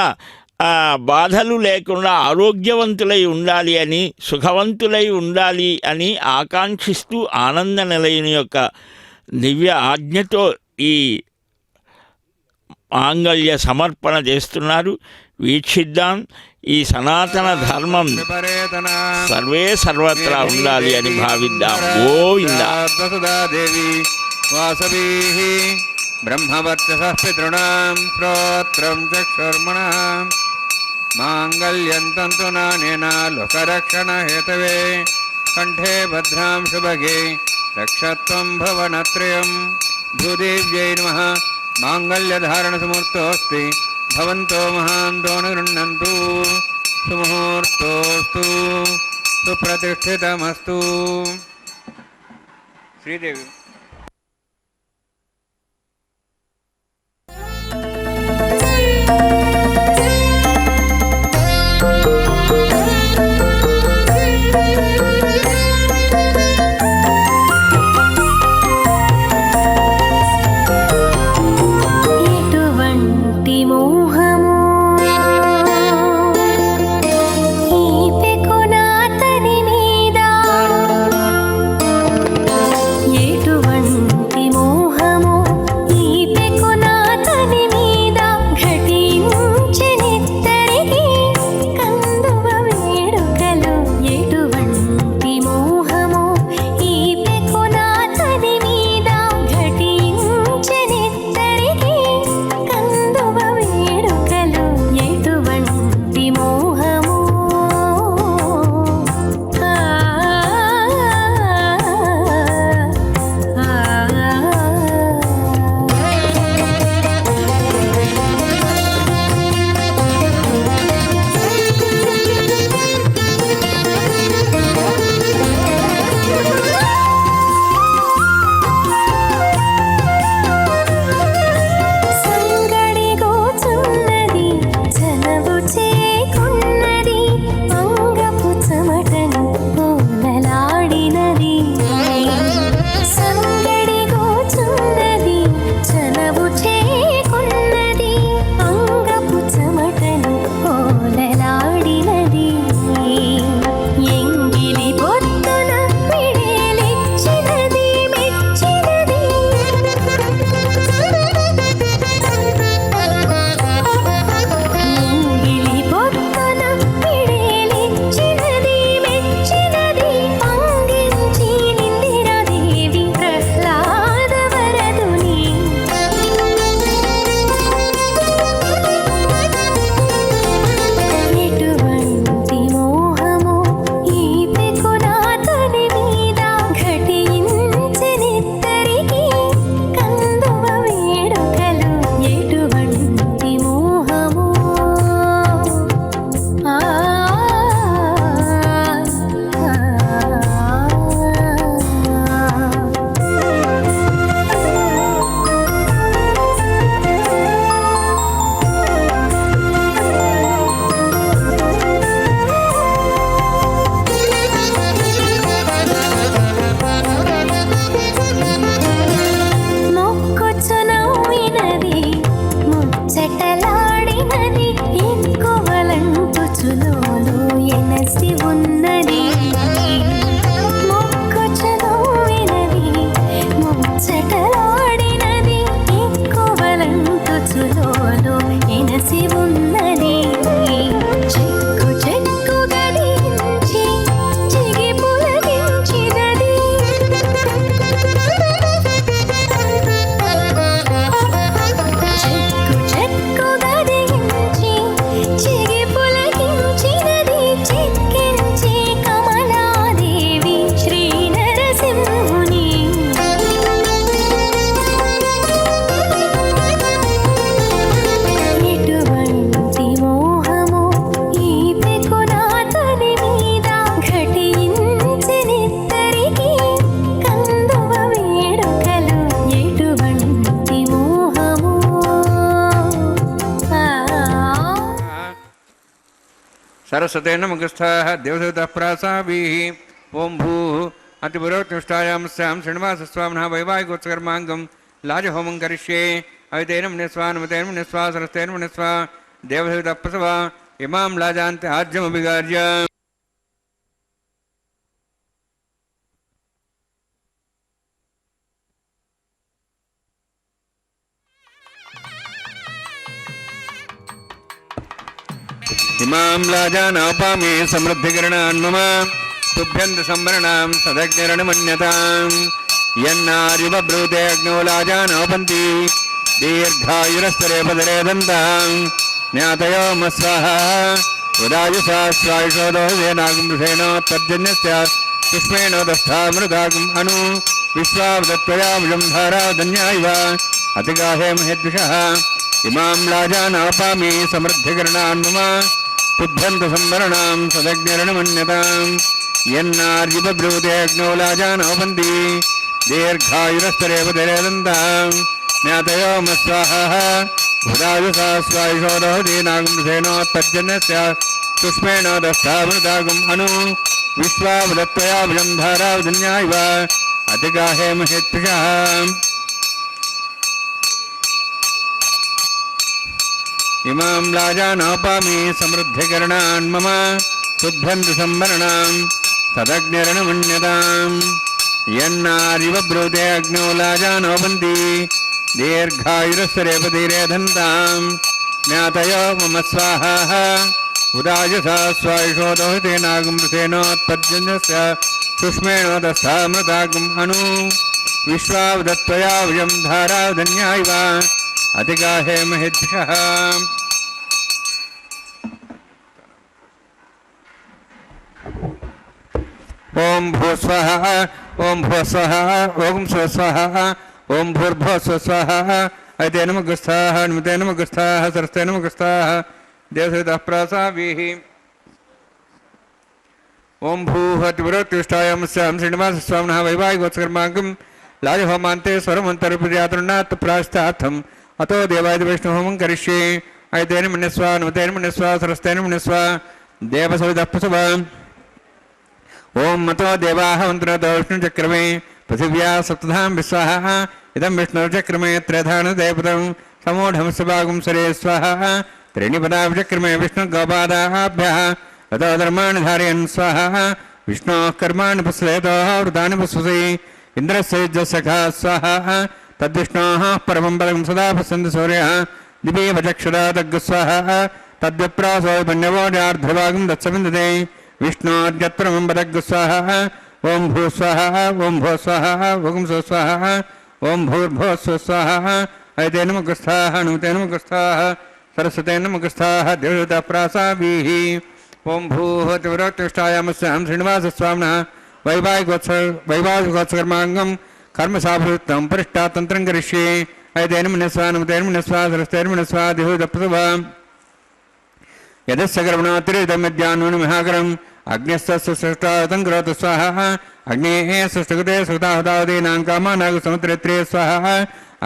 బాధలు లేకుండా ఆరోగ్యవంతులై ఉండాలి అని, సుఖవంతులై ఉండాలి అని ఆకాంక్షిస్తూ ఆనంద నిలయం యొక్క దివ్య ఆజ్ఞతో ఈ మాంగళ్య సమర్పణ చేస్తున్నారు. వీక్షిద్దాం. ఈ సనాతన ధర్మం సర్వే సర్వత్రా ఉండాలి అని భావిద్దాం. గోవిందా. వసుధాదేవి వాసవీ బ్రహ్మవర్చస పితॄణాం శ్రోత్రం చక్షుర్మణః మాంగళ్యం తంతునా నేన లోకరక్షణ హేతవే కంఠే భద్రాం శుభగే రక్షత్వం భవనత్రయం భూదేవ్యై నమః మాంగళ్యధారణసమూర్తోऽस्ति భవంతో మహాంతో గృహ్ణन्तు సుముహూర్తోస్తు సుప్రతిష్ఠితమస్తు. శ్రీదేవి ఎటువంటి మోహము ఈ పెకునాతని మీద, ఎటువంటి మోహము ఈ పెకునాతని మీద, ఘటించెనిద్దరికి కందువ వేడుకలు. ఎటువంటి మోహము ఈ పెకునాతని మీద, ఘటించెనిద్దరికి కందువ వేడుకలు. ఎటువంటి మోహము సంగడిగోచున్నది చనవు చేకున్నది, అంగపు చెమటను పూలలాడినది. సంగడిగోచున్నది చనవు చేకున్నది, అంగపు చెమటను పూలలాడినది. ఎంగిలి పొద్దున పిడేలిచ్చినది మెచ్చినది, ఎంగిలి పొద్దున పిడేలిచ్చినది మెచ్చినది. అంగించి నిందిరాదేవి ప్రహ్లాద వరదుని. ఎటువంటి మోహము ఈ పెకునాతని మీద, ఘటించెనిద్దరికి కందువ వేడుకలు. ఎటువంటి మోహము మొక్కుచు నవ్వినది ముచ్చటలాడినది, ఎక్కువలంటుచులోలు ఎనసి ఉన్నది. మొక్కుచు నవ్వినది ముచ్చటలాడినది, ఎక్కువలంటుచులోలు ఎనసి ఉన్నది. చెక్కు చెక్కు గడించి చిగి పులగించినది, చెక్కు చెక్కు గడించి చిగి పులగించినది. చెక్కించి కమలాదేవి శ్రీ నరసింహుని. ఎటువంటి మోహము ఈ పెకునాతని మీద, ఘటించెనిద్దరికి కందువ వేడుకలు. ఎటువంటి మోహము సరస్వతేన ముఖస్థాః దేవదూతః ప్రాసాభిః. ఓం భూః అతిపురోత్తిష్టాయాం స్యాం శ్రీనివాసస్వామినః వైవాహికోత్సకర్మాంగం లాజహోమం కరిష్యే. అవితేన మునిస్వా నమతేన మునిస్వా సరస్తేన మునిస్వా దేవదూతః ప్రసవ ఇమాం లాజాంతి ఆజ్యమభిగార్య. ఇమాం లాజానాపామే సమృద్ధికరణాన్ మమ తుభ్యంత సంవరణాం సదగ్నిరణమన్యతాం. యన్నార్యుబ్రూతే అగ్నో లాజానోపంతి దీర్ఘాయురస్తరే పదరే దంతాం. జ్ఞాతయో మస్వాహ ఉదాయుషా స్వాయుషోదో వేనాగుంసేనో తర్జన్యస్య पुष्पेणोदस्थामृतागम् अनु विश्वावदत्त्वयामुजं धाराधन्यायव अतिगाहे महेद्विषः इमां लाजानापामि समृद्धिकरणान् मम तुभ्यन्त संवरणां सदग्निरणमन्यताम् यन्नार्युपब्रूतेऽग्नौ लाजानोपन्ति दीर्घायुरस्तरेव दरेदन्ताम् ज्ञातयो मस्वाहः भुदायुषा स्वायुषोदहति नागुंसेनोत्पद्यन्नस्य पुष्पेणोदस्थामृतागम् अनु विश्वावदत्त्वयामुजं धारावधन्यायव अतिगाहे महेत्विषः इमां लाजानोपामि समृद्धिकरणान् मम तुभ्यन्त संवरणां तदग्निरणमन्यताम् यन्नारिव ब्रूते अग्नौ लाजानोपन्ति दीर्घायुरस्तरेपतिरेधन्ताम् ज्ञातयो मम स्वाहाः उदायसा स्वायुषोदहते नागुंसेनोत्पद्यन्यस्य सुष्मेणोदस्थामृतागम् अनु विश्वावदत्त्वयावयं धाराधन्यायव अतिगाहे महेद्विषः ओं भूस्वः ओं भूस्वः ओं स्वस्वः ओं भूर्भुवस्वः ऐते नमगस्थाः नुते नमगस्थाः सरस्ते नमगस्थाः देवसहितः प्रासावीः ओं भूहतिवरोत्तिष्ठायामस्यां श्रीनिवासस्वामिनः वैवाहिकोत्सकर्माङ्गं लाजहोमान्ते स्वरमन्तर्पयातृणात् प्रास्तार्थम् अतो देवाय वैष्णवहोमं करिष्ये ऐतेन मन्यस्व नुतेन मन्यस्व सरस्तेन मन्यस्व देवसहितः प्रसव ओं मतो देवाः मन्त्रतो विष्णुचक्रमे पृथिव्या सप्तधां विश्वाः इदं विष्णुचक्रमे त्रयधानदेवतं समूढमस्य भागं सरे स्वाहा त्रीणि पदाचक्रमे विष्णुगोपादाभ्यः ततो धर्माणि धारयन् स्वाहा विष्णोः कर्माणि पुस्लेतोः वृतानि पुष्पसि इन्द्रस्य युज्यसखा स्वाहा तद्विष्णोः परमं पदं सदा पश्यन्ति सूर्यः दिवीवचक्षुरादग्स्वाहा तद्विप्रासो पण्यवोजार्धभागं दत्सविन्दते विष्णोर्यत्परमं पदग्स्वाहा ओं भूस्वाहा ओं भूस्वाहा ओं स्वस्वाहा ओं भूर्भुवस्वस्वाहा ऐते नमगस्थाः नुते नमगस्थाः सरस्वते नमगस्थाः देवताप्रासावीः ओं भूहतिवरोत्तिष्ठायामस्यां श्रीनिवासस्वामिनः वैवाहिकोत्सकर्माङ्गं कर्मसाफलयुक्तं परिष्टातन्त्रं करिष्ये ऐतेन मन्यस्व नुतेन मन्यस्व सरस्तेन मन्यस्व देवताप्रसव यदस्य कर्मणोत्तिरिदमज्ञानोनुमिहाकरम् अग्न्यस्तस्य सृष्टातं करोतु स्वाहा अग्नेः सृष्टकृते सुताहुतावदीनां कामानागसमुद्रेत्रे स्वाहा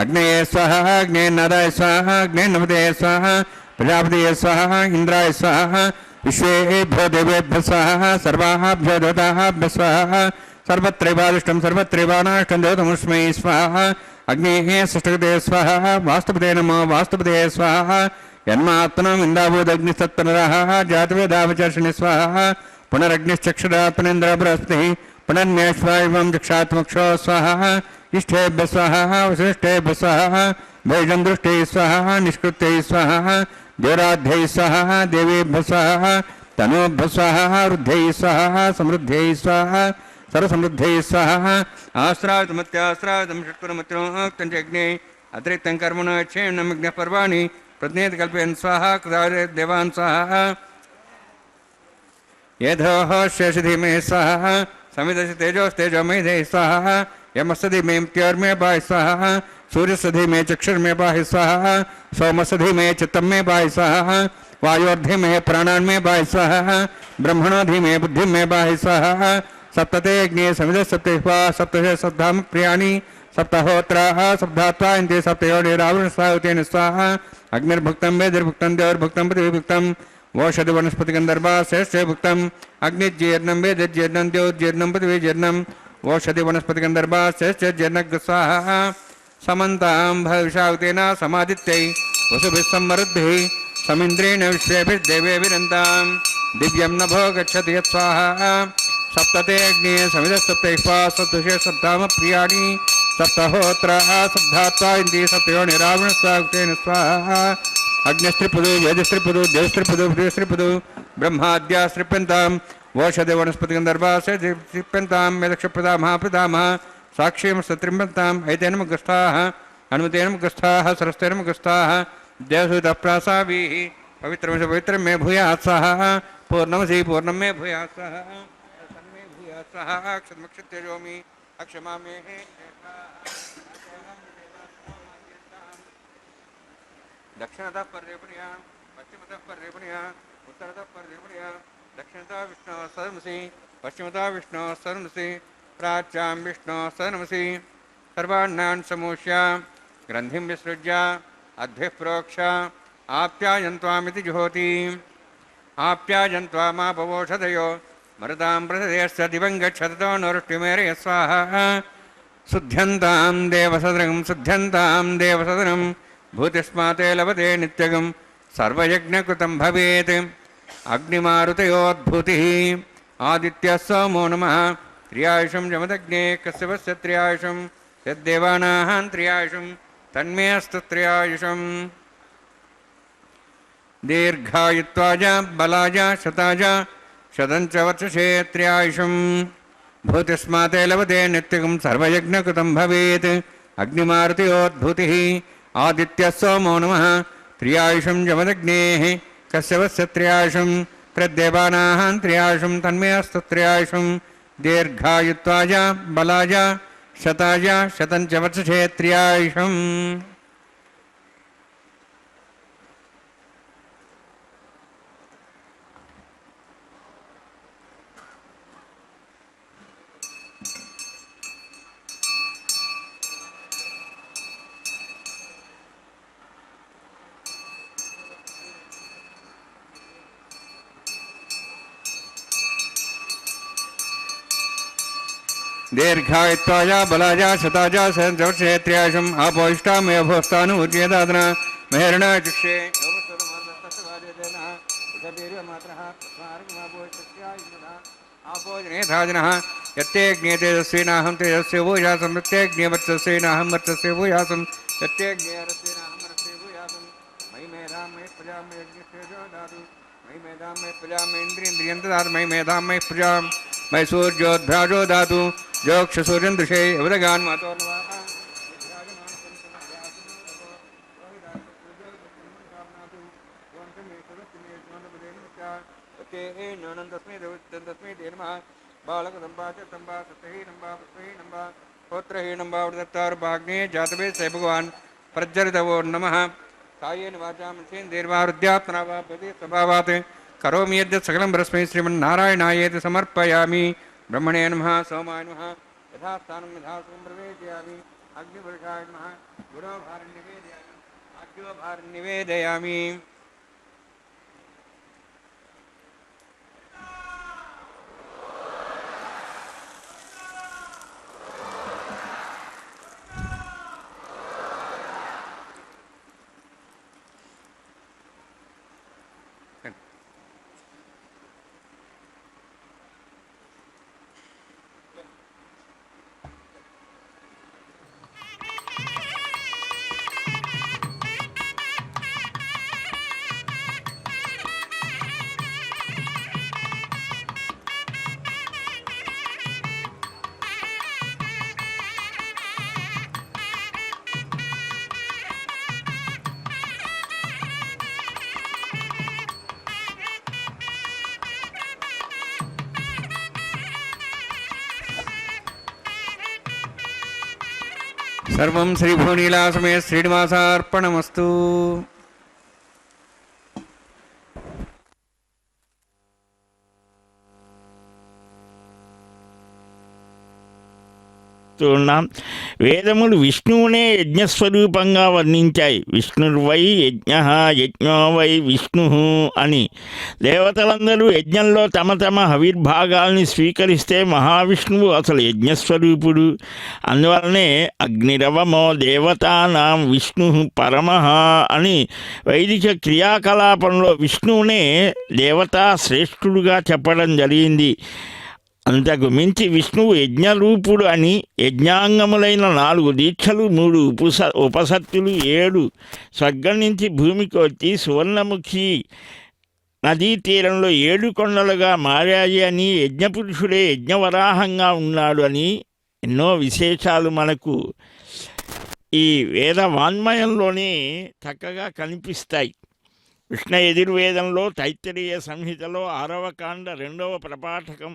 अग्नये स्वाहा अग्नेन्नादाय स्वाहा अग्नेन्नमते स्वाहा प्रजापतये स्वाहा इन्द्राय स्वाहा विश्वेभ्यो देवेभ्यः स्वाहा सर्वाभ्यो देवताभ्यः स्वाहा सर्वत्रैवादिष्टं सर्वत्रैवानाष्टं देवतमुष्मै स्वाहा अग्नेः सृष्टकृते स्वाहा वास्तुपते नमो वास्तुपते स्वाहा यन्मात्मनम् इन्दावोदग्निस्तत्पनरः जातवेदावचर्षणि स्वाहा पुनरग्निश्चक्षुरात्मनेन्द्र बृहस्पतिः पुनर्न्येष्वायं चक्षात्मक्षो स्वाहा इष्टेभ्यः स्वाहा वसिष्ठेभ्यः स्वाहा भैजं दृष्टैः स्वाहा निष्कृत्यैः स्वाहा देवराध्यैः स्वाहा देवेभ्यः स्वाहा तनोभ्यः स्वाहा वृद्धैः स्वाहा समृद्ध्यैः स्वाहा सर्वसमृद्धैः स्वाहा आश्रावितमत्याश्रावितं षट्कुरमत्योक्तं च यज्ञे अतिरिक्तं कर्मणो यच्छेन्नमग्नः पर्वाणि प्रज्ञेत कल्पयन् स्वाहा कृतारे देवान् स्वाहा येधोः शेषधीमे स्वाहा समिदस्य तेजोस्तेजोमेधे स्वाहा यमस्तधीमे मृत्योर्मे पाहि स्वाहा सूर्यस्धीमे चक्षुर्मे पाहि स्वाहा सोमस्धीमे चित्तं मे पाहि स्वाहा वायोर्धीमे प्राणान् मे पाहि स्वाहा ब्रह्मणो धीमे बुद्धिं मे पाहि स्वाहा सप्तते अग्ने समिदसप्तैः सप्तशे सप्ताम प्रियाणि सप्तहोत्राः सप्तात्वा इन्ते सप्तयोनिरावृणस्वाहुतेन स्वाहा अग्निर्भुक्तं वेदिर्भुक्तं देवर्भुक्तं पृथिवीभुक्तं वोषधिवनस्पतिगन्धर्वा श्रेष्ठे भुक्तम् अग्निजीर्णं वेदिर्जीर्णं द्योर्जीर्णं पृथिवीजीर्णं वोषधिवनस्पतिगन्धर्वा श्रेष्ठे जीर्णग् स्वाहा समन्तां भविषाहुतेन समादित्यै वसुभिः समृद्धिः समिन्द्रेण विश्वेभिर्देवेभिरन्तां दिव्यं नभो गच्छति यत् स्वाहा सप्तते अग्ने समिदसप्तैः सप्तशे सप्ताम प्रियाणि सप्तहोत्राः सप्तात्वा इन्द्रिय सप्तयोनिरावृणस्वाहुतेन स्वाहा अग्निस्त्रिपदु वेदस्त्रिपदु देवस्त्रिपदु पृथिवीस्त्रिपदु ब्रह्माद्यास्त्रिप्यन्तां वोषधे वनस्पतिगन्धर्वास्त्रिप्यन्तां वेदक्षप्रदा महाप्रदामः साक्षीमस्त्रिप्यन्ताम् ऐतेन मुखस्थाः हनुमतेन मुखस्थाः सरस्तेन मुखस्थाः देवसुतः प्रासावीः पवित्रं मे भूयात् स्वाहा पूर्णमसि पूर्णं मे भूयात् स्वाहा स्वाहा क्षतमक्षत्यजोमि अक्षमामे दक्षिणतः पर्यपणया पश्चिमतः पर्यपणया उत्तरतः पर्यपणया दक्षिणतः विष्णोः सदमसि पश्चिमतः विष्णोः सदमसि प्राच्यां विष्णोः सदमसि सर्वाण्णान् समूष्य ग्रन्थिं विसृज्य अद्भिः प्रोक्ष आप्यायन्त्वामिति जुहोति आप्यायन्त्वामापवोषधयो मरुतां प्रसदेश्च दिवं गच्छतो नरुष्टिमेरय स्वाहा शुद्ध्यन्तां देवसदनं भूतिस्माते लभते नित्यगं सर्वयज्ञकृतं भवेत् अग्निमारुतयोद्भूतिः आदित्यः सोमो नमः त्र्यायुषं जमदग्ने कश्यपस्य त्र्यायुषं यद्देवानां त्र्यायुषं तन्मे अस्तु त्र्यायुषम् दीर्घायुत्वाय बलाय शताय शतञ्च वर्षसे त्र्यायुषं भूतिस्माते लभते नित्यगं सर्वयज्ञकृतं भवेत् अग्निमारुतयोद्भूतिः आदित्यः सोमो नमः त्र्यायुषं जमदग्नेः कश्यपस्य त्र्यायुषं तद्देवानां त्र्यायुषं तन्मे अस्तु त्र्यायुषं दीर्घायुत्वाय बलाय शताय शतञ्च वर्षसे त्र्यायुषम् दीर्घायुत्वाय बलाय शताय शतवर्षे त्र्यायुषम् आपोष्टामय भोस्तानुज्येदादना मेहरणा चक्षे आपोजनेधाजनः यत्तेऽग्ने तेजस्वीनाहं तेजस्य भूयासं यत्तेऽग्ने वर्चस्वीनाहं वर्चस्य भूयासं यत्तेऽग्ने रस्वीनाहं रस्य भूयासं मयि मेधां मयि प्रजां मयि यज्ञस्तेजो दातु मयि मेधां मयि प्रजां मयि इन्द्रियं ददातु मयि मेधां मयि प्रजां मयि सूर्योद्भ्राजो दातु जोक्षसूर्यन्दृशे उदगान् मातोर्नवाः तस्मै ते नमः बालकदम्बा च तम्बा सत्यहीनम्बा पुत्रहीनम्बा पौत्रहीनम्बा वृदत्तारुभाग्ने जातवे स भगवान् प्रज्वलितवो नमः कायेन वाचा मनसेन्द्रियैर्वा वा प्रति स्वभावात् करोमि यद्यत् सकलं परस्मै श्रीमन्नारायणायेति समर्पयामि ब्रह्मणे नमः सोमाय नमः यथास्थानं यथासुखं प्रवेशयामि अग्निपुरुषाय नमः गुणोभारं निवेदयामि आज्ञोभारं निवेदयामि सर्वं श्रीभुवनीलासमे श्रीनिवासार्पणमस्तु। ఉన్నాం. వేదములు విష్ణువునే యజ్ఞస్వరూపంగా వర్ణించాయి. విష్ణుర్వై యజ్ఞ యజ్ఞో వై విష్ణు అని. దేవతలందరూ యజ్ఞంలో తమ తమ హవిర్భాగాల్ని స్వీకరిస్తే మహావిష్ణువు అసలు యజ్ఞస్వరూపుడు. అందువలనే అగ్నిరవమో దేవతానాం విష్ణు పరమః అని వైదిక క్రియాకలాపంలో విష్ణువునే దేవతా శ్రేష్ఠుడుగా చెప్పడం జరిగింది. అంతకు మించి విష్ణువు యజ్ఞరూపుడు అని యజ్ఞాంగములైన 4 దీక్షలు, 3 ఉపసత్తులు, 7 స్వర్గం నుంచి భూమికి వచ్చి సువర్ణముఖి నదీ తీరంలో 7 కొండలుగా మారాయి అని, యజ్ఞపురుషుడే యజ్ఞవరాహంగా ఉన్నాడు అని ఎన్నో విశేషాలు మనకు ఈ వేద వాన్మయంలోనే చక్కగా కనిపిస్తాయి. కృష్ణ యజుర్వేదంలో తైత్తరీయ సంహితలో 6వ కాండ 2వ ప్రపాఠకం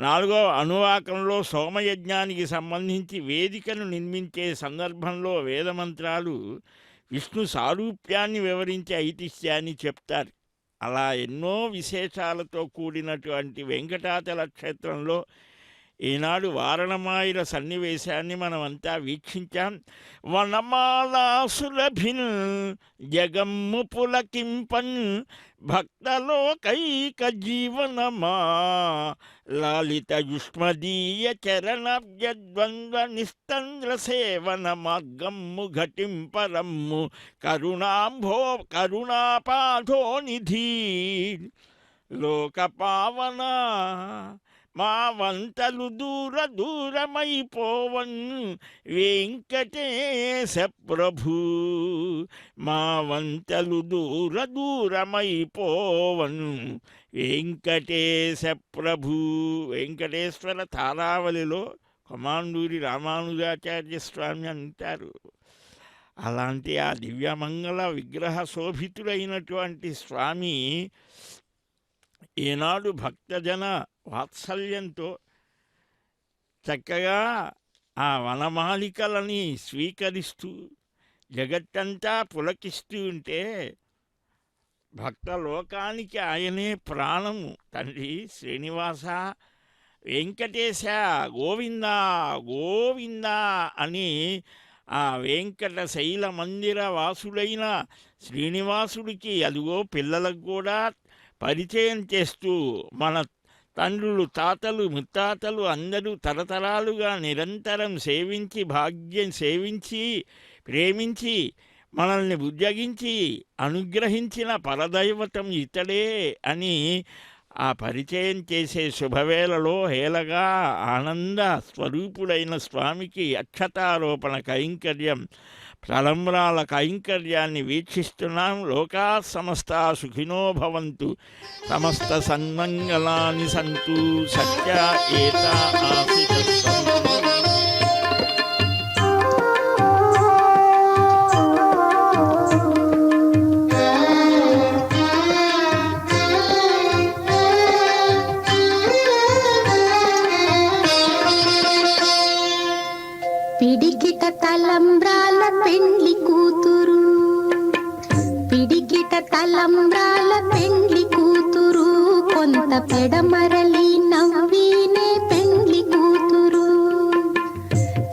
4వ అనువాకంలో సోమయజ్ఞానికి సంబంధించి వేదికను నిర్మించే సందర్భంలో వేదమంత్రాలు విష్ణు సారూప్యాన్ని వివరించే ఐతిహ్యాన్ని చెప్తారు. అలా ఎన్నో విశేషాలతో కూడినటువంటి వెంకటాచల క్షేత్రంలో ఈనాడు వారణమాయిల సన్నివేశాన్ని మనమంతా వీక్షించాం. వనమాలాసులభిన్ జగమ్ము పులకింపన్ భక్తలోకైక జీవనమా లాలిత యుష్మదీయ చరణవ్యద్వంద్వ నిస్తంద్ర సేవన మార్గమ్ము ఘటింపరమ్ము కరుణాపాధో నిధి లోకపావన మా వంతలు దూరమైపోవన్ వెంకటేశ ప్రభు, మా వంతలు దూరమైపోవన్ వెంకటేశ ప్రభు. వెంకటేశ్వర తారావళిలో కొమాండూరి రామానుజాచార్య స్వామి అంటారు. అలాంటి ఆ దివ్యమంగళ విగ్రహ శోభితుడైనటువంటి స్వామి ఈనాడు భక్తజన వాత్సల్యంతో చక్కగా ఆ వనమాలికలని స్వీకరిస్తూ జగత్తంతా పులకిస్తూ ఉంటే భక్తలోకానికి ఆయనే ప్రాణము. తండ్రి శ్రీనివాస వెంకటేశ గోవింద గోవింద అని ఆ వెంకట శైల మందిర వాసుడైన శ్రీనివాసుడికి అదిగో పిల్లలకు కూడా పరిచయం చేస్తూ మన తండ్రులు తాతలు ముత్తాతలు అందరూ తరతరాలుగా నిరంతరం సేవించి ప్రేమించి మనల్ని బుజ్జగించి అనుగ్రహించిన పరదైవతం ఇతడే అని ఆ పరిచయం చేసే శుభవేళలో హేళగా ఆనంద స్వరూపుడైన స్వామికి అక్షతారోపణ కైంకర్యం ప్రలంబరాల కైంకర్యాన్ని వీక్షిస్తున్నాం. లోకా సమస్త సుఖినో భవంతు, సమస్త సన్మంగళాని సంతు, సత్య ఏత ఆశిత సంతు. పిడికిట తలంబ్రాల పెండ్లి కూతురు, పిడికిట తలంబ్రాల పెండ్లి కూతురు, కొంత పెడమరలి నవ్వీనే పెండ్లి కూతురు.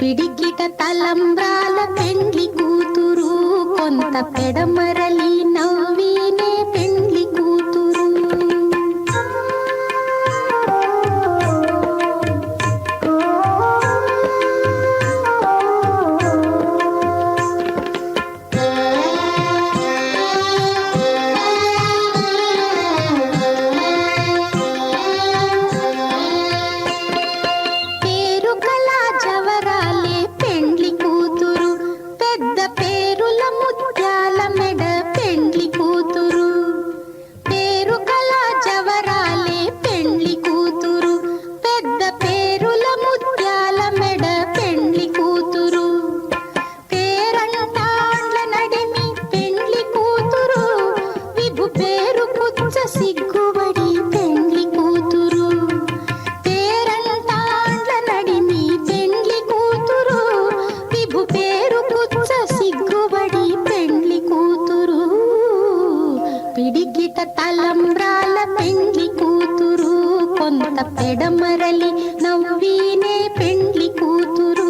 పిడికిట తలంబ్రాల పెండ్లి కూతురు, కొంత పెడమరలి నవ్వీనే పెండ్లి కూతురు. పిడికిట తలంబ్రాల పెండ్లి కూతురు, కొంత పెడమరలి నవ్వీనే పెండ్లి కూతురు.